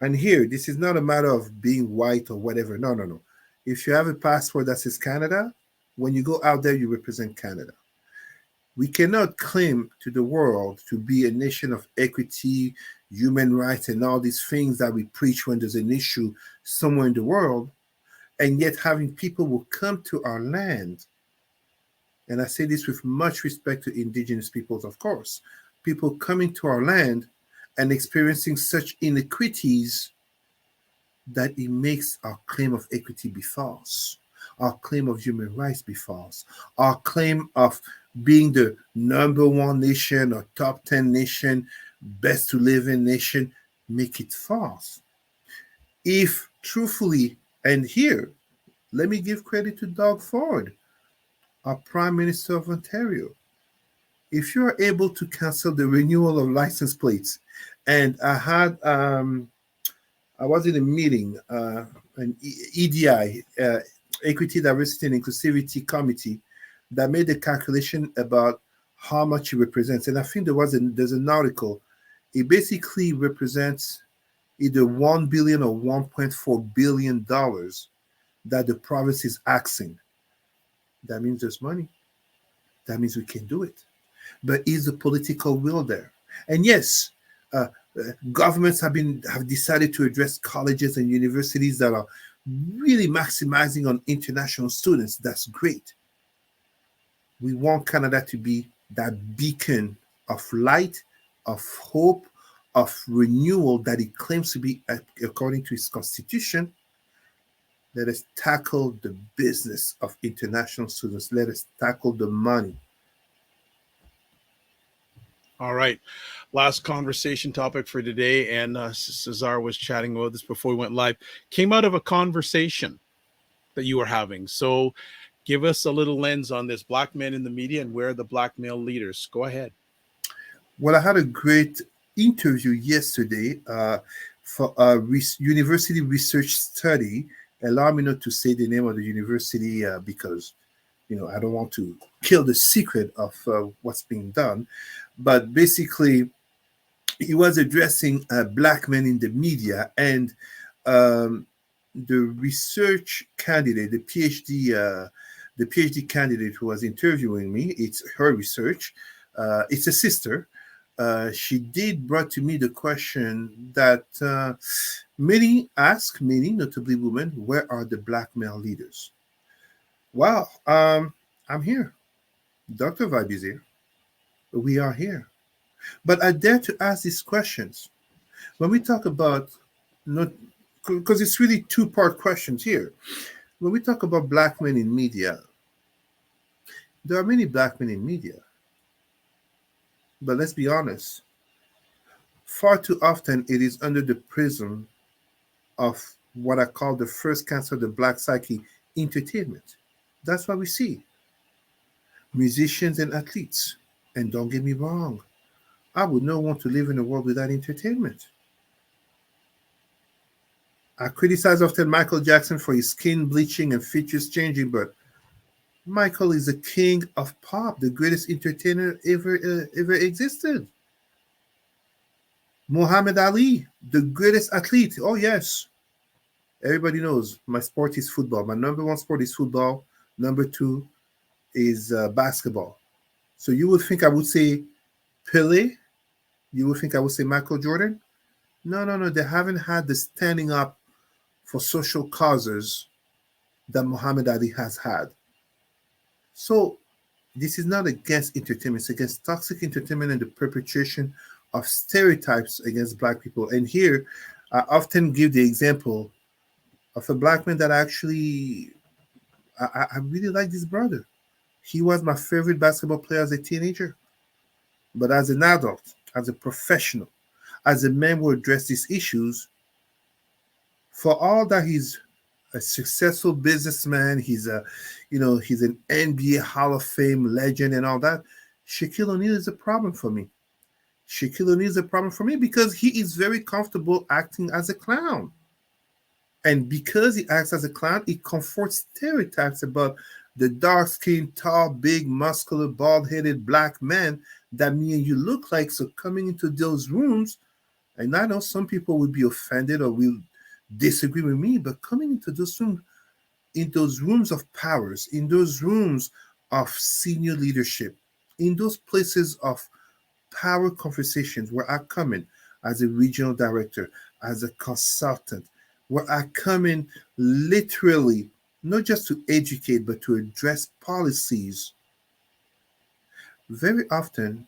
and here, this is not a matter of being white or whatever. No, no, no. If you have a passport that says Canada, when you go out there, you represent Canada. We cannot claim to the world to be a nation of equity, human rights, and all these things that we preach when there's an issue somewhere in the world, and yet having people who come to our land, and I say this with much respect to indigenous peoples, of course, people coming to our land and experiencing such inequities that it makes our claim of equity be false, our claim of human rights be false, our claim of being the number one nation or top 10 nation, best to live in nation, make it false. If truthfully, and here, let me give credit to Doug Ford, our Prime Minister of Ontario. If you're able to cancel the renewal of license plates, and I was in a meeting, an EDI, Equity, Diversity, and Inclusivity Committee, that made a calculation about how much it represents. And I think there's an article. It basically represents either $1 billion or $1.4 billion that the province is asking. That means there's money. That means we can do it. But is the political will there? And yes, governments have decided to address colleges and universities that are really maximizing on international students. That's great. We want Canada to be that beacon of light, of hope, of renewal that it claims to be according to its constitution. Let us tackle the business of international students. Let us tackle the money. All right. Last conversation topic for today. And Cesar was chatting about this before we went live. Came out of a conversation that you were having. So give us a little lens on this. Black men in the media and where are the black male leaders? Go ahead. Well, I had a great interview yesterday for a university research study. Allow me not to say the name of the university because, I don't want to kill the secret of what's being done. But basically, he was addressing black men in the media, and the research candidate, the PhD candidate who was interviewing me, it's her research. It's a sister. She did brought to me the question that many ask, notably women, where are the black male leaders? Well, I'm here. Dr. Vibe is here. We are here. But I dare to ask these questions. When we talk about, because it's really two-part questions here. When we talk about black men in media, there are many black men in media. But let's be honest, far too often it is under the prism of what I call the first cancer of the black psyche, entertainment. That's what we see. Musicians and athletes. And don't get me wrong, I would not want to live in a world without entertainment. I criticize often Michael Jackson for his skin bleaching and features changing, but Michael is the king of pop, the greatest entertainer ever existed. Muhammad Ali, the greatest athlete. Oh, yes. Everybody knows my sport is football. My number one sport is football. Number two is basketball. So you would think I would say Pele? You would think I would say Michael Jordan? No. They haven't had the standing up for social causes that Muhammad Ali has had. So this is not against entertainment. It's against toxic entertainment and the perpetration of stereotypes against black people. And here, I often give the example of a black man that actually I really like this brother. He was my favorite basketball player as a teenager. But as an adult, as a professional, as a man who addressed these issues, for all that he's a successful businessman, he's an NBA Hall of Fame legend and all that. Shaquille O'Neal is a problem for me. Shaquille O'Neal is a problem for me because he is very comfortable acting as a clown. And because he acts as a clown, it comforts stereotypes about the dark-skinned, tall, big, muscular, bald-headed black man that me and you look like. So coming into those rooms, and I know some people will be offended or will disagree with me, but coming into those rooms, in those rooms of powers, in those rooms of senior leadership, in those places of power conversations where I come in as a regional director, as a consultant, where I come in literally not just to educate, but to address policies. Very often,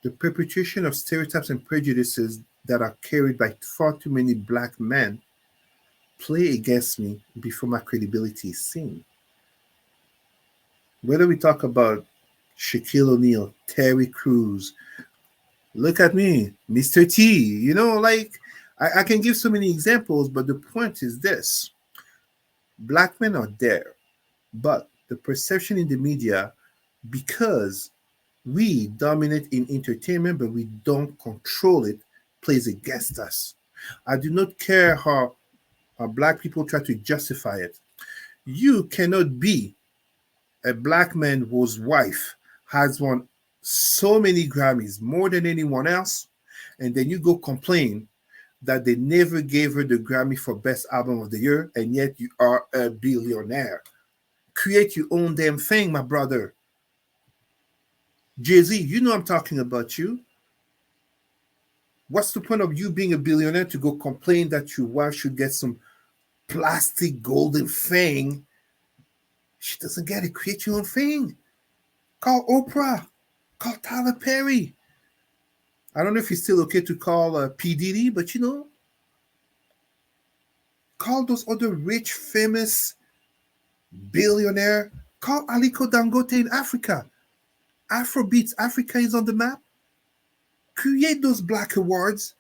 the perpetration of stereotypes and prejudices that are carried by far too many black men play against me before my credibility is seen. Whether we talk about Shaquille O'Neal, Terry Crews, look at me, Mr. T, I can give so many examples, but the point is this. Black men are there, but the perception in the media, because we dominate in entertainment, but we don't control it, plays against us. I do not care how black people try to justify it. You cannot be a black man whose wife has won so many Grammys, more than anyone else, and then you go complain that they never gave her the Grammy for Best Album of the Year, and yet you are a billionaire. Create your own damn thing, my brother. Jay-Z, you know I'm talking about you. What's the point of you being a billionaire to go complain that your wife should get some plastic golden thing? She doesn't get it. Create your own thing. Call Oprah. Call Tyler Perry. I don't know if it's still okay to call P. Diddy, but call those other rich, famous billionaire. Call Aliko Dangote in Africa. Afrobeats, Africa is on the map. Create those black awards.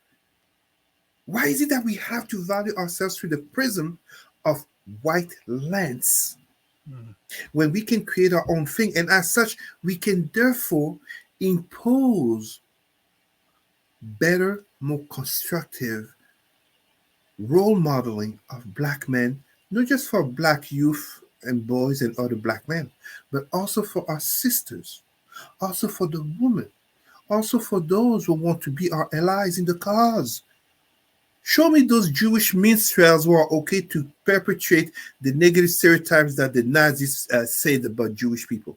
Why is it that we have to value ourselves through the prism of white lens when we can create our own thing? And as such, we can therefore impose better, more constructive role modeling of black men, not just for black youth and boys and other black men, but also for our sisters, also for the women, also for those who want to be our allies in the cause. Show me those Jewish minstrels who are okay to perpetrate the negative stereotypes that the Nazis said about Jewish people.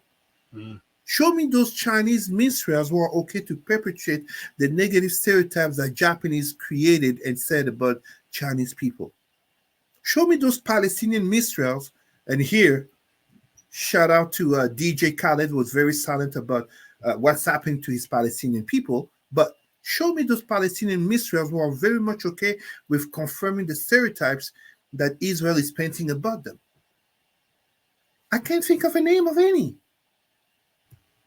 Show me those Chinese minstrels who are okay to perpetrate the negative stereotypes that Japanese created and said about Chinese people. Show me those Palestinian minstrels, and here, shout out to DJ Khaled, who was very silent about what's happening to his Palestinian people, but show me those Palestinian minstrels who are very much okay with confirming the stereotypes that Israel is painting about them. I can't think of a name of any.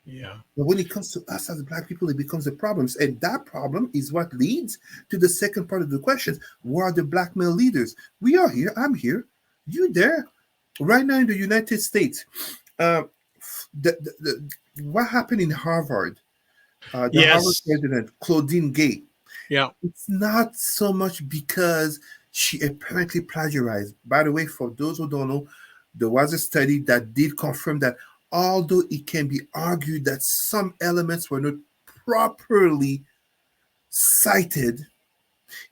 Yeah. But when it comes to us as black people, it becomes a problem. And that problem is what leads to the second part of the question. Who are the black male leaders? We are here. I'm here. You there. Right now in the United States, what happened in Harvard? The Harvard president, Claudine Gay. Yeah. It's not so much because she apparently plagiarized. By the way, for those who don't know, there was a study that did confirm that although it can be argued that some elements were not properly cited,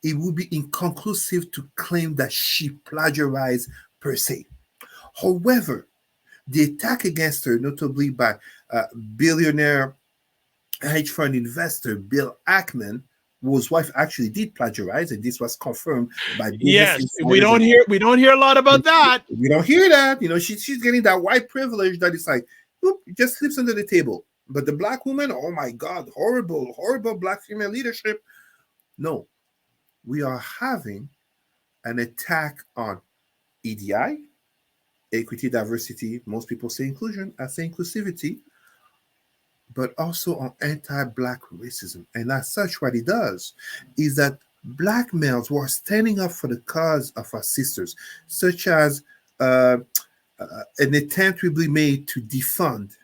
it would be inconclusive to claim that she plagiarized per se. However, the attack against her, notably by billionaire hedge fund investor Bill Ackman, whose wife actually did plagiarize, and this was confirmed by business insiders. We don't hear a lot about that. We don't hear that. She's getting that white privilege that is like, whoop, it just slips under the table. But the black woman, oh my God, horrible black female leadership. No, we are having an attack on EDI, equity, diversity. Most people say inclusion. I say inclusivity, but also on anti-Black racism. And as such, what it does is that Black males who are standing up for the cause of our sisters, such as uh, an attempt will be made to defund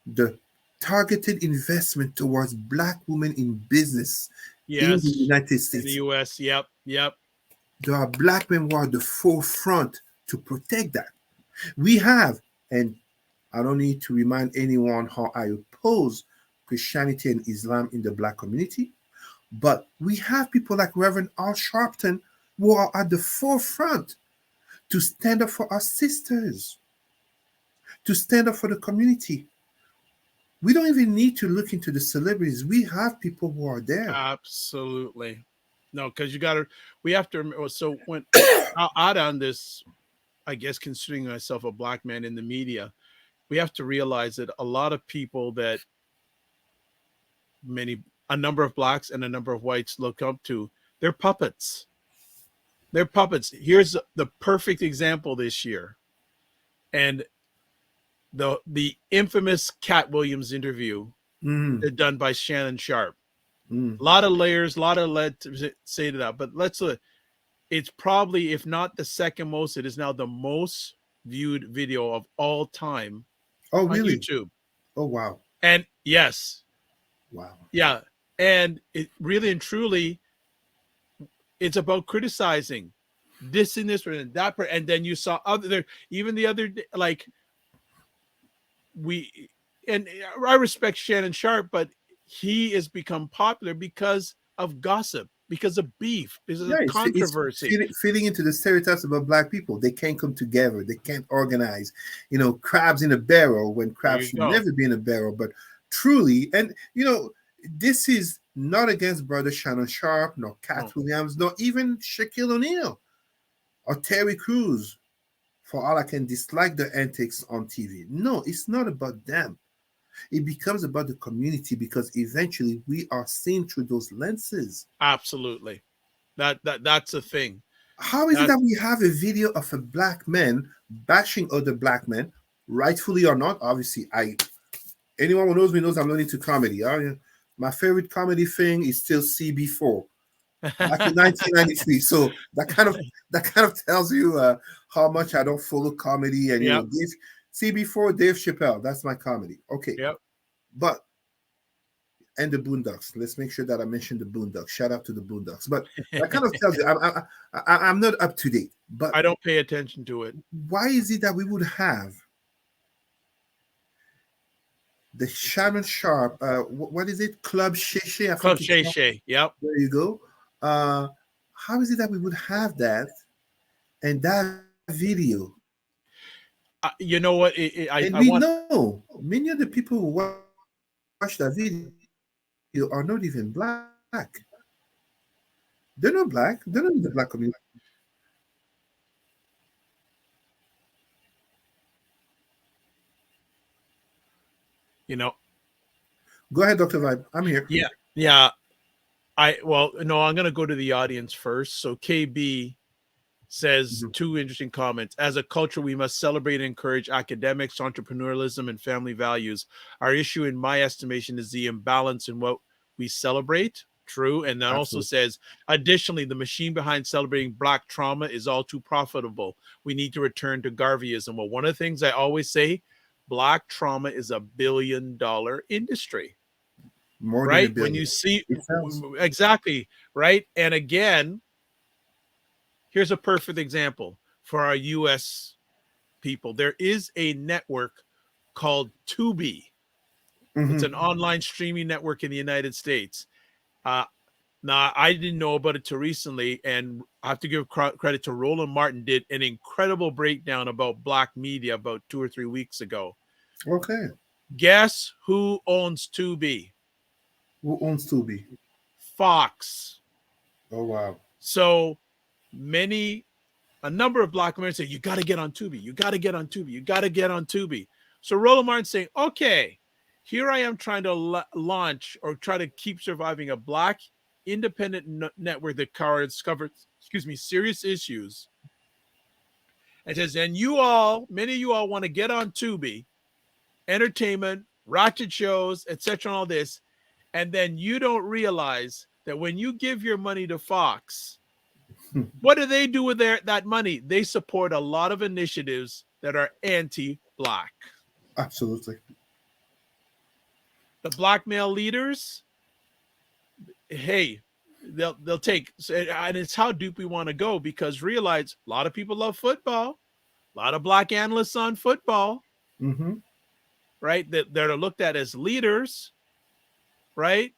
the targeted investment towards Black women in business in the Yes. United In States. the US. Yep. Yep. There are Black men who are at the forefront to protect that. We have, and I don't need to remind anyone how I oppose Christianity and Islam in the Black community, but we have people like Reverend Al Sharpton who are at the forefront to stand up for our sisters, to stand up for the community. We don't even need to look into the celebrities. We have people who are there. Absolutely. No, because we have to remember. So when out on this, I guess considering myself a Black man in the media, we have to realize that a lot of people that a number of Blacks and a number of whites look up to, they're puppets. They're puppets. Here's the perfect example this year. And the infamous Cat Williams interview done by Shannon Sharp. A lot of layers, a lot of lead to say to that. But let's look. It's probably, if not the second most, it is now the most viewed video of all time Oh, on really? YouTube. Oh, wow. And yes. Wow. Yeah. And it really and truly, it's about criticizing this and this and that. And then you saw even the other day, like and I respect Shannon Sharp, but he has become popular because of gossip, because of beef, because of controversy. It's feeding into the stereotypes about Black people. They can't come together. They can't organize. You know, crabs in a barrel when crabs should never be in a barrel. But truly, and you know, this is not against Brother Shannon Sharp, nor Cat Williams, nor even Shaquille O'Neal or Terry Crews. For all I can dislike their antics on TV. No, it's not about them. It becomes about the community because eventually we are seen through those lenses. Absolutely. That's a thing. How is it that we have a video of a Black man bashing other Black men, rightfully or not? Obviously, anyone who knows me knows I'm not into comedy. My favorite comedy thing is still CB4. Back in 1993. So that kind of tells you how much I don't follow comedy. And you know, CB4, Dave Chappelle, that's my comedy. Okay. Yep. But and the Boondocks. Let's make sure that I mention the Boondocks. Shout out to the Boondocks. But that kind of tells you I'm not up to date. But I don't pay attention to it. Why is it that we would have the Shannon Sharp? What is it? Club Shay Shay. Club Shay Shay. Yep. There you go. How is it that we would have that and that video? You know what? Know many of the people who watch that video are not even Black. They're not Black. They're not in the Black community. You know. Go ahead, Dr. Vibe. I'm here. Yeah. Yeah. I'm going to go to the audience first. So KB says two interesting comments. As a culture, we must celebrate and encourage academics, entrepreneurialism, and family values. Our issue, in my estimation, is the imbalance in what we celebrate. True. And that also says, additionally, the machine behind celebrating Black trauma is all too profitable. We need to return to Garveyism. Well, one of the things I always say, Black trauma is $1 billion industry. More right? When you see exactly right. And again, here's a perfect example for our US people. There is a network called Tubi. It's an online streaming network in the United States. Now, I didn't know about it till recently, and I have to give credit to Roland Martin, did an incredible breakdown about Black media about 2 or 3 weeks ago. Okay. Guess who owns Tubi? Who owns Tubi? Fox. Oh, wow. So a number of Black Americans say, you got to get on Tubi. You got to get on Tubi. You got to get on Tubi. So Roland Martin's saying, okay, here I am trying to launch or try to keep surviving a Black independent network that covers, serious issues. It says, and many of you all want to get on Tubi, entertainment, ratchet shows, etc., all this, and then you don't realize that when you give your money to Fox, what do they do with that money? They support a lot of initiatives that are anti-Black. Absolutely. The black male leaders, hey, they'll take, and it's how deep we want to go, because realize a lot of people love football, a lot of Black analysts on football, right? That are looked at as leaders, right?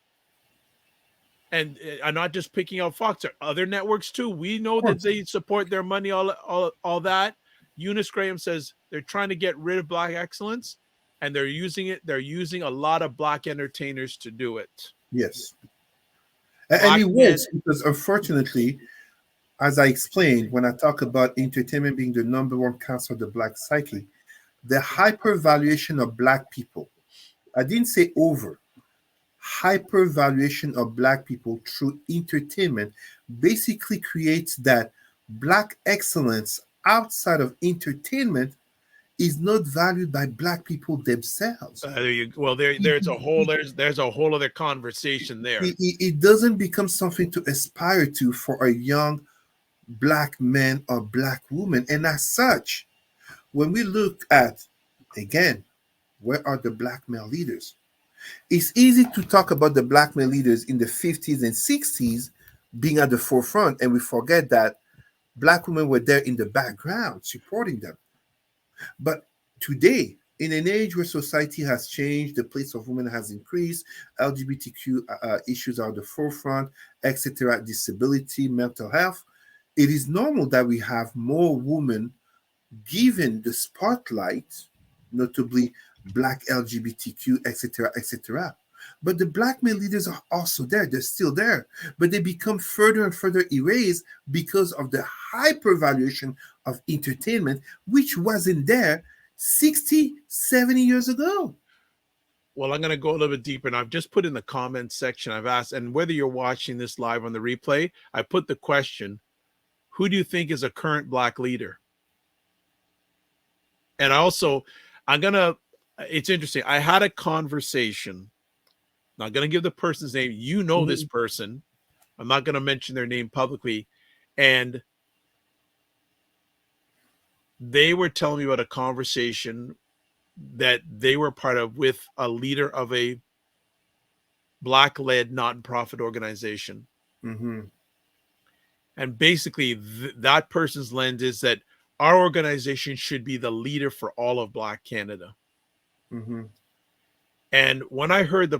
And I'm not just picking out Fox, or other networks too. We know that they support their money, all that. Eunice Graham says they're trying to get rid of Black excellence, and they're using a lot of Black entertainers to do it. Yes. And it works, because unfortunately, as I explained, when I talk about entertainment being the number one cancer of the Black psyche, the hypervaluation of Black people, I didn't say hypervaluation of Black people through entertainment basically creates that Black excellence outside of entertainment is not valued by Black people themselves. There's a whole other conversation there. It doesn't become something to aspire to for a young Black man or Black woman. And as such, when we look at, again, where are the Black male leaders? It's easy to talk about the Black male leaders in the 50s and 60s being at the forefront, and we forget that Black women were there in the background supporting them. But today, in an age where society has changed, the place of women has increased, LGBTQ issues are at the forefront, etc., disability, mental health, it is normal that we have more women given the spotlight, notably Black LGBTQ, etc., etc. But the Black male leaders are also there. They're still there. But they become further and further erased because of the hypervaluation of entertainment, which wasn't there 60, 70 years ago. Well, I'm going to go a little bit deeper, and I've just put in the comments section, I've asked, and whether you're watching this live on the replay, I put the question, who do you think is a current Black leader? And also, it's interesting. I had a conversation. I'm not going to give the person's name. You know this person. I'm not going to mention their name publicly. And they were telling me about a conversation that they were part of with a leader of a Black-led not-for-profit organization. And basically, that person's lens is that our organization should be the leader for all of Black Canada. And when I heard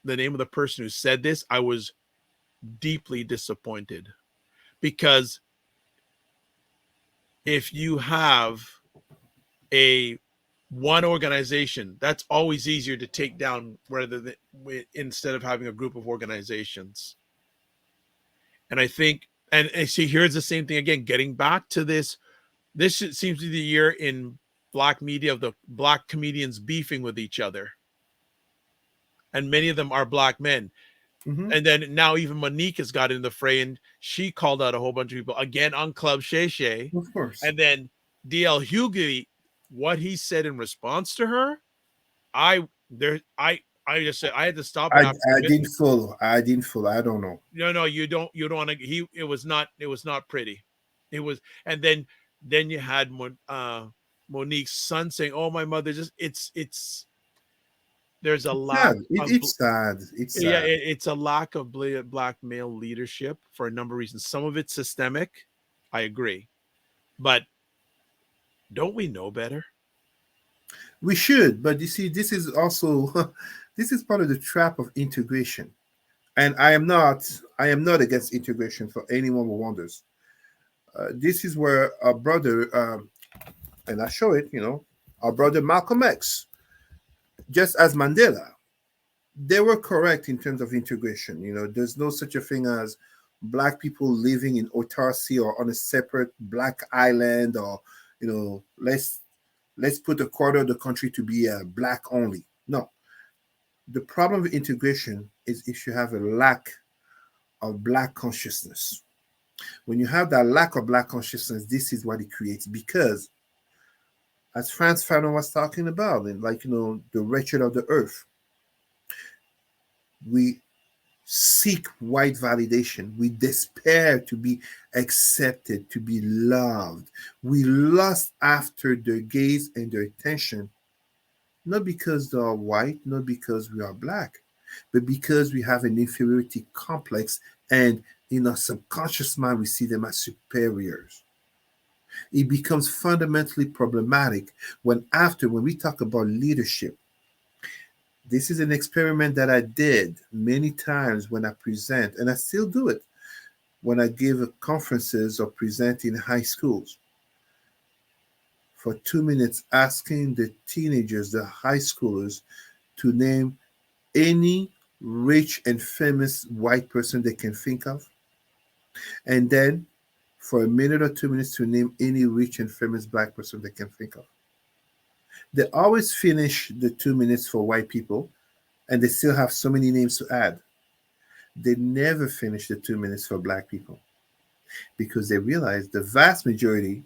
the name of the person who said this, I was deeply disappointed, because if you have one organization, that's always easier to take down instead of having a group of organizations. And I think, and see, here's the same thing again, getting back to this seems to be the year in Black media of the Black comedians beefing with each other. And many of them are Black men. And then now even Monique has got in the fray, and she called out a whole bunch of people again on Club Shay Shay. Of course. And then DL Hughley, what he said in response to her, I just said I had to stop. I didn't follow. I don't know. No, you don't want to. It was not pretty. It was, and then you had Monique's son saying, "Oh, my mother just it's." There's a lack. It's sad. It's sad. Yeah, it's a lack of Black male leadership for a number of reasons. Some of it's systemic. I agree, but don't we know better? We should, but you see, this is also this is part of the trap of integration. And I am not against integration for anyone who wonders. This is where our brother, and I show it, our brother Malcolm X, just as Mandela, they were correct in terms of integration. There's no such a thing as Black people living in autarky or on a separate Black island, or let's put a quarter of the country to be Black only. No. The problem with integration is if you have a lack of Black consciousness. When you have that lack of Black consciousness, this is what it creates, because as Franz Fanon was talking about, and like, the wretched of the earth. We seek white validation. We despair to be accepted, to be loved. We lust after their gaze and their attention, not because they are white, not because we are black, but because we have an inferiority complex, and in our subconscious mind, we see them as superiors. It becomes fundamentally problematic when we talk about leadership. This is an experiment that I did many times when I present, and I still do it when I give conferences or present in high schools. For 2 minutes, asking the teenagers, the high schoolers, to name any rich and famous white person they can think of. And then for a minute or 2 minutes to name any rich and famous black person they can think of. They always finish the 2 minutes for white people, and they still have so many names to add. They never finish the 2 minutes for black people because they realize the vast majority,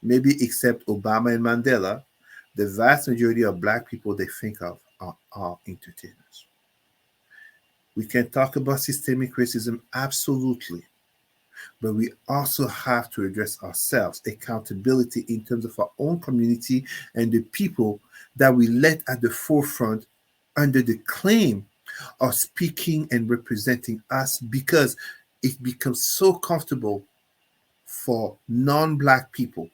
maybe except Obama and Mandela, the vast majority of black people they think of are entertainers. We can talk about systemic racism, absolutely. But we also have to address ourselves, accountability in terms of our own community and the people that we let at the forefront under the claim of speaking and representing us, because it becomes so comfortable for non-black people,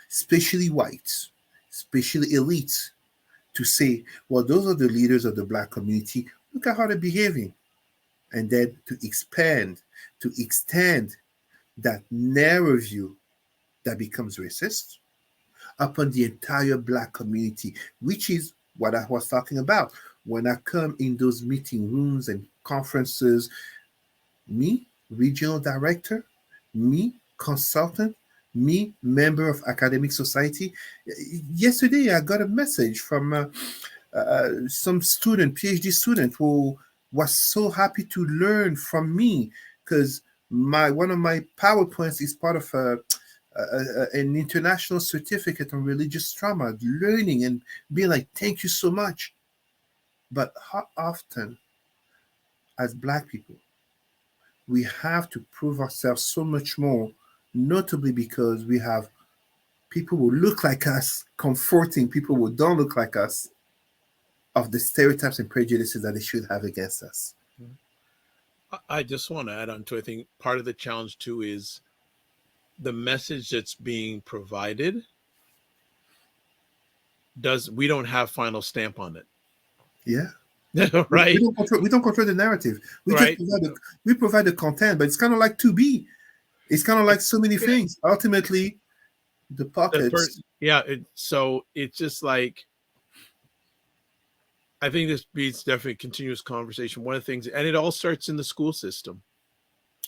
especially whites, especially elites, to say, well, those are the leaders of the black community. Look at how they're behaving. And then to expand, to extend that narrow view that becomes racist upon the entire black community, which is what I was talking about. When I come in those meeting rooms and conferences, me, regional director, me, consultant, me, member of academic society. Yesterday, I got a message from some student, PhD student, who was so happy to learn from me because one of my PowerPoints is part of an international certificate on religious trauma, learning and being like, thank you so much. But how often, as black people, we have to prove ourselves so much more, notably because we have people who look like us comforting people who don't look like us of the stereotypes and prejudices that they should have against us. I just want to add on to, I think part of the challenge too is the message that's being provided we don't have final stamp on it. Yeah. Right. We don't control the narrative. We right. We provide the content, but it's kind of like to be. It's kind of like so many things. Ultimately, the pockets. So it's just like, I think this beats definitely continuous conversation. One of the things, and it all starts in the school system.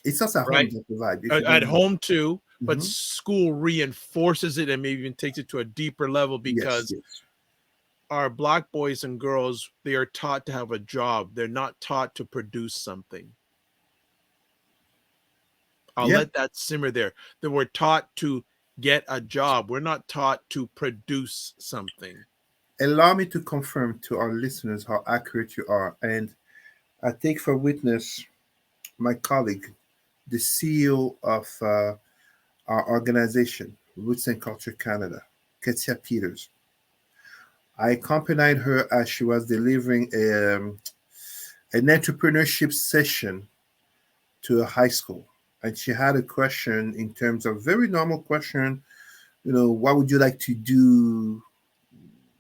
It's also at right? home that provide. At home too, but school reinforces it and maybe even takes it to a deeper level because our black boys and girls, they are taught to have a job. They're not taught to produce something. I'll let that simmer there. That we're taught to get a job. We're not taught to produce something. Allow me to confirm to our listeners how accurate you are. And I take for witness my colleague, the CEO of our organization, Roots and Culture Canada, Ketia Peters. I accompanied her as she was delivering an entrepreneurship session to a high school. And she had a question in terms of very normal question, what would you like to do,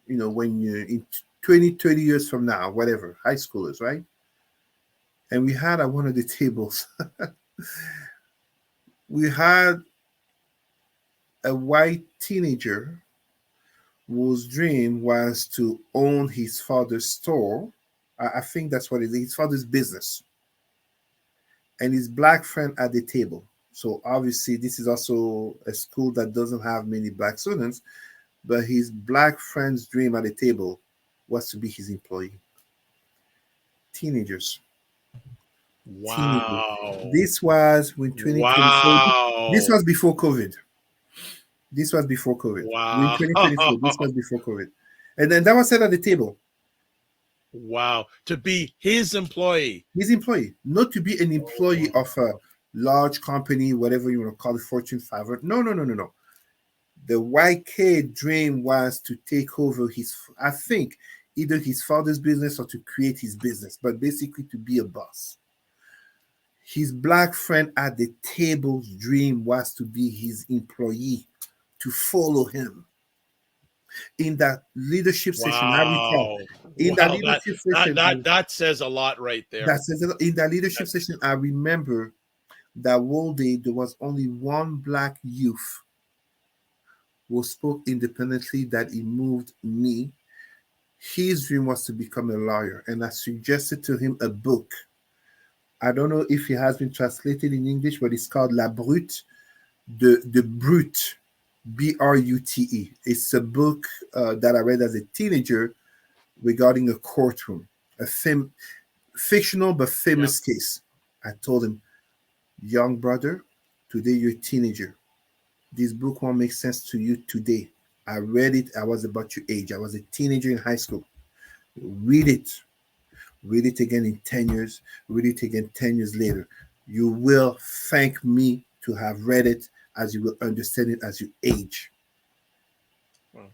when you're in 20, 30 years from now, whatever, high schoolers, right? And we had at one of the tables, we had a white teenager whose dream was to own his father's store. I think that's what it is, his father's business. And his black friend at the table. So obviously this is also a school that doesn't have many black students, but his black friend's dream at the table was to be his employee. Teenagers. Wow. Teenagers. This was when 2020. Wow. This was before COVID. This was before COVID. We're in Wow. 2024. This was before COVID. And then that was said at the table. Wow. To be his employee. His employee, not to be an employee of a large company, whatever you want to call it, Fortune 500. No, no, no, no, no. The YK dream was to take over his, I think, either his father's business or to create his business, but basically to be a boss. His black friend at the table's dream was to be his employee, to follow him. In that leadership session, I recall. In that leadership session, that says a lot right there. In that leadership session, I remember that whole day there was only one black youth who spoke independently that it moved me. His dream was to become a lawyer, and I suggested to him a book. I don't know if it has been translated in English, but it's called La Brute, the Brute, Brute. It's a book that I read as a teenager regarding a courtroom, a fictional but famous case. I told him, young brother, today you're a teenager. This book won't make sense to you today. I read it. I was about your age. I was a teenager in high school. Read it. Read it again in 10 years. Read it again 10 years later. You will thank me to have read it, as you will understand it as you age. Wow.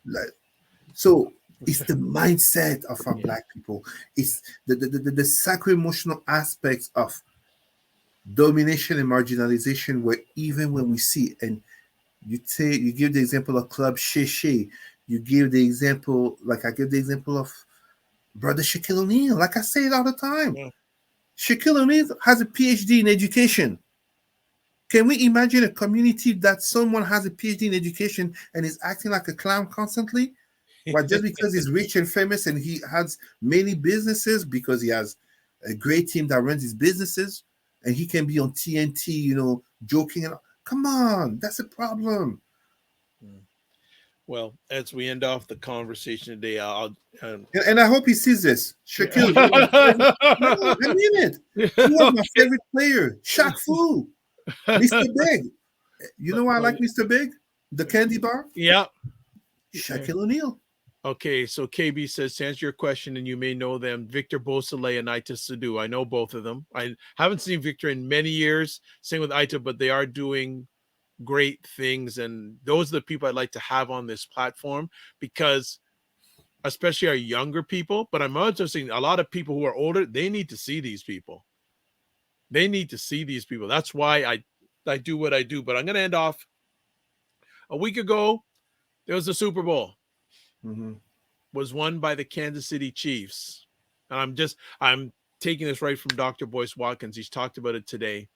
So it's the mindset of our black people. It's the psycho-emotional aspects of domination and marginalization, where even when we see, and you give the example of Club Shay. You give the example, like I give the example of Brother Shaquille O'Neal. Like I say it all the time. Yeah. Shaquille O'Neal has a PhD in education. Can we imagine a community that someone has a PhD in education and is acting like a clown constantly? Well, just because he's rich and famous and he has many businesses, because he has a great team that runs his businesses, and he can be on TNT, joking and come on, that's a problem. Well, as we end off the conversation today, and I hope he sees this. Shaquille, no, I mean it. He was my favorite player. Shaq Fu, Mr. Big. You know why I like Mr. Big? The candy bar. Yeah, Shaquille O'Neal. Okay, so KB says, to answer your question, and you may know them, Victor Beausoleil and Aita Sadu. I know both of them. I haven't seen Victor in many years, same with Aita, but they are doing great things. And those are the people I'd like to have on this platform, because especially our younger people, but I'm also seeing a lot of people who are older, they need to see these people. They need to see these people. That's why I do what I do. But I'm going to end off. A week ago, there was the Super Bowl. Mm-hmm. Was won by the Kansas City Chiefs. And I'm taking this right from Dr. Boyce Watkins. He's talked about it today.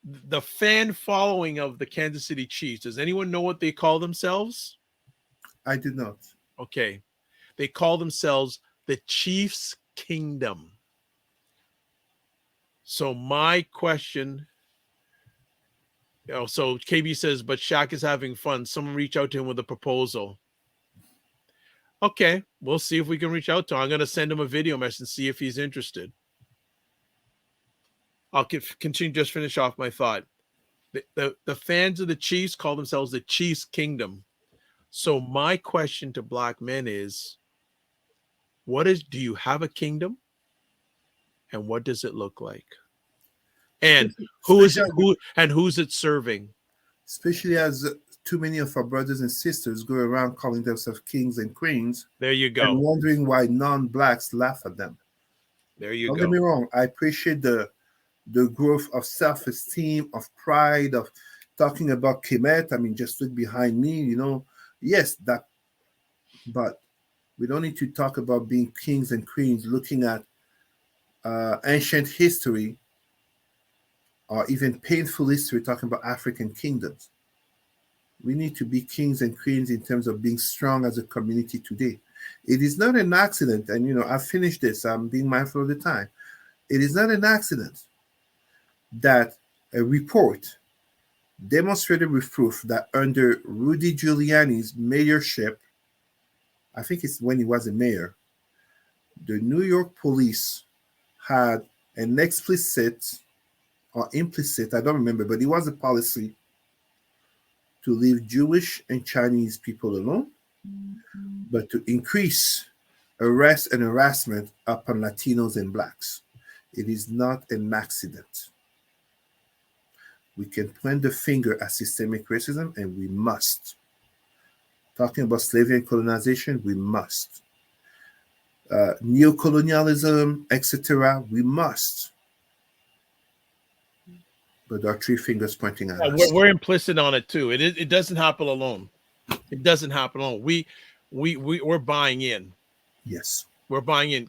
The fan following of the Kansas City Chiefs, does anyone know what they call themselves? I do not. Okay. They call themselves the Chiefs Kingdom. So my question, so KB says, but Shaq is having fun. Someone reach out to him with a proposal. Okay, we'll see if we can reach out to him. I'm going to send him a video message and see if he's interested. I'll continue, just finish off my thought. The fans of the Chiefs call themselves the Chiefs Kingdom. So my question to black men is, do you have a kingdom? And what does it look like? And who's it serving? Especially as too many of our brothers and sisters go around calling themselves kings and queens. There you go. And wondering why non-blacks laugh at them. There you go. Don't get me wrong. I appreciate the growth of self-esteem, of pride, of talking about Kemet. I mean, just look behind me, Yes, but we don't need to talk about being kings and queens looking at ancient history or even painful history talking about African kingdoms. We need to be kings and queens in terms of being strong as a community today. It is not an accident, and I finished this. I'm being mindful of the time. It is not an accident that a report demonstrated with proof that under Rudy Giuliani's mayorship, I think it's when he was a mayor, the New York police had an explicit or implicit, I don't remember, but it was a policy to leave Jewish and Chinese people alone, but to increase arrest and harassment upon Latinos and Blacks. It is not an accident. We can point the finger at systemic racism, and we must. Talking about slavery and colonization, we must. Neocolonialism, etc., we must. But there are three fingers pointing at us. We're implicit on it too. It doesn't happen alone. It doesn't happen alone. We're buying in. Yes. We're buying in.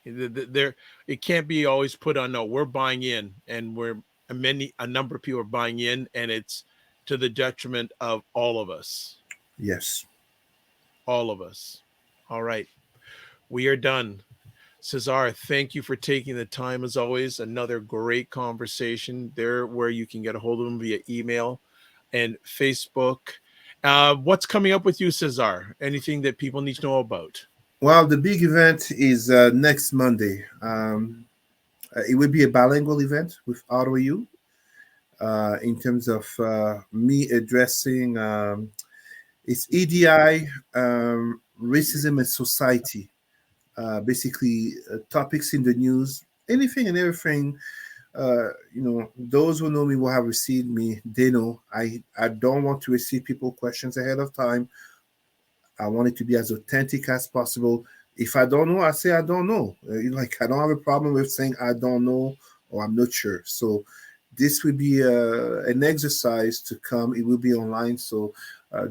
It can't be always put on. No, we're buying in, and a number of people are buying in, and it's to the detriment of all of us. Yes. All of us. All right. We are done. Cesar, thank you for taking the time as always. Another great conversation there where you can get a hold of them via email and Facebook. What's coming up with you, Cesar? Anything that people need to know about? Well, the big event is next Monday. It will be a bilingual event with ROU in terms of me addressing it's EDI, racism and society. Basically, topics in the news, anything and everything. Those who know me will have received me. They know I don't want to receive people questions ahead of time. I want it to be as authentic as possible. If I don't know, I say I don't know. I don't have a problem with saying I don't know or I'm not sure. So this will be an exercise to come. It will be online. So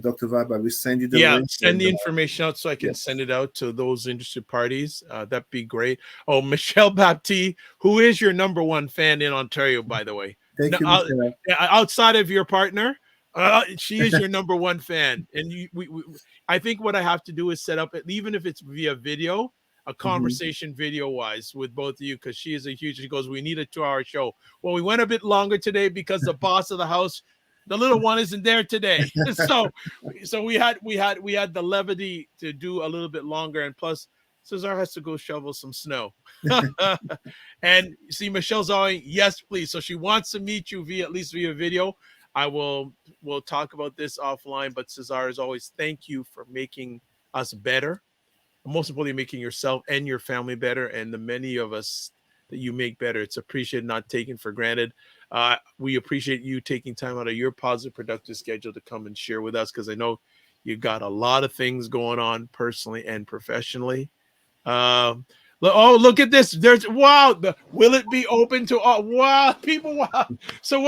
Dr. Vibe, I will send you the link. Send the information out so I can send it out to those interested parties. That'd be great. Oh, Michelle Baptiste, who is your number one fan in Ontario, by the way. Thank you, Michelle. Outside of your partner, she is your number one fan. And I think what I have to do is set up, even if it's via video, a conversation video-wise with both of you, because she goes, we need a 2-hour show. Well, we went a bit longer today because the boss of the house, the little one, isn't there today. so we had the levity to do a little bit longer, and plus Cesar has to go shovel some snow. And see, Michelle's always, yes, please. So she wants to meet you at least via video. We'll talk about this offline, but Cesar, as always, thank you for making us better. Most importantly, making yourself and your family better, and the many of us that you make better. It's appreciated, not taken for granted. We appreciate you taking time out of your positive, productive schedule to come and share with us, because I know you got a lot of things going on personally and professionally. Look at this. Will it be open to all? Wow, people. Wow. So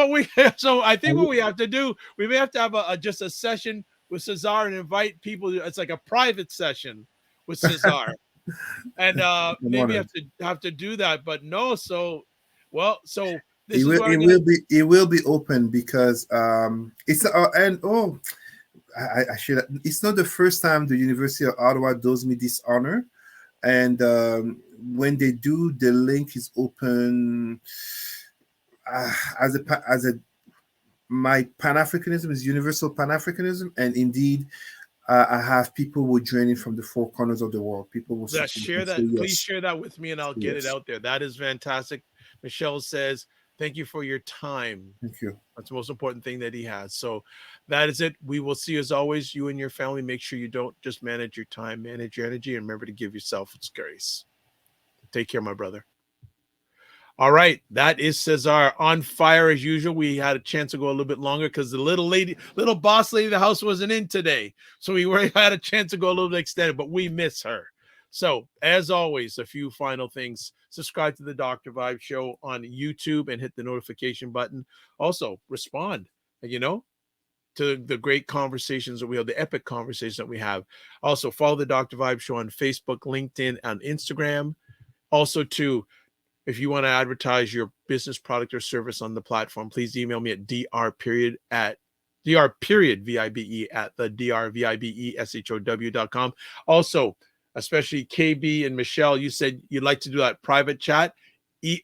I think what we have to do, we may have to have just a session with Cesar and invite people. It's like a private session with Cesar. And maybe have to do that, but no. So this it will be open because it's I should. It's not the first time the University of Ottawa does me this honor, and when they do, the link is open my Pan-Africanism is universal Pan-Africanism, and indeed. I have people who are joining from the four corners of the world. People will share that. Yes. Please share that with me, and I'll get it out there. That is fantastic. Michelle says, "Thank you for your time." Thank you. That's the most important thing that he has. So that is it. We will see you as always. You and your family. Make sure you don't just manage your time, manage your energy, and remember to give yourself its grace. Take care, my brother. All right, that is Cesar on fire as usual. We had a chance to go a little bit longer because the little boss lady of the house wasn't in today. So we had a chance to go a little bit extended, but we miss her. So as always, a few final things. Subscribe to the Dr. Vibe Show on YouTube and hit the notification button. Also respond, to the great conversations that we have, the epic conversations that we have. Also follow the Dr. Vibe Show on Facebook, LinkedIn, and Instagram. Also if you want to advertise your business, product, or service on the platform, please email me at dr.vibe at the drvibeshow.com. Also, especially KB and Michelle, you said you'd like to do that private chat.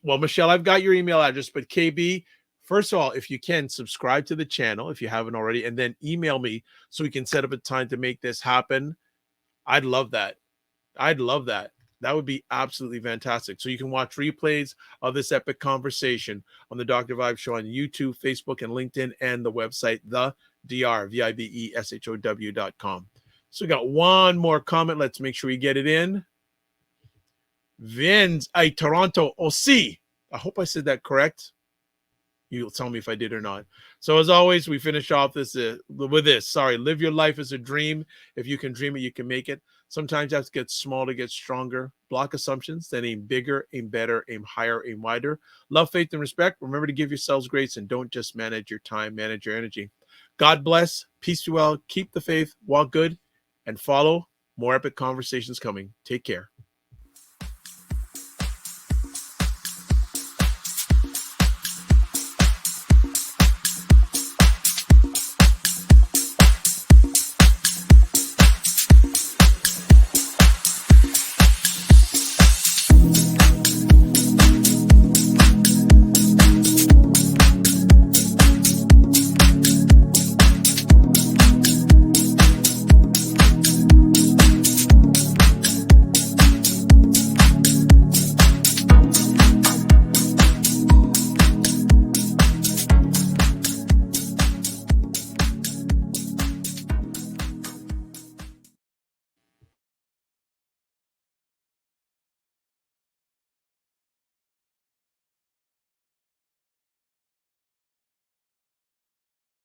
Well, Michelle, I've got your email address, but KB, first of all, if you can, subscribe to the channel if you haven't already, and then email me so we can set up a time to make this happen. I'd love that. That would be absolutely fantastic. So you can watch replays of this epic conversation on the Dr. Vibe Show on YouTube, Facebook, and LinkedIn, and the website, thedrvibeshow.com. So we got one more comment. Let's make sure we get it in. Vince, Toronto, OC. I hope I said that correct. You'll tell me if I did or not. So as always, we finish off this with this. Sorry, live your life as a dream. If you can dream it, you can make it. Sometimes you have to get small to get stronger. Block assumptions, then aim bigger, aim better, aim higher, aim wider. Love, faith, and respect. Remember to give yourselves grace and don't just manage your time, manage your energy. God bless. Peace be well. Keep the faith, walk good, and follow. More epic conversations coming. Take care.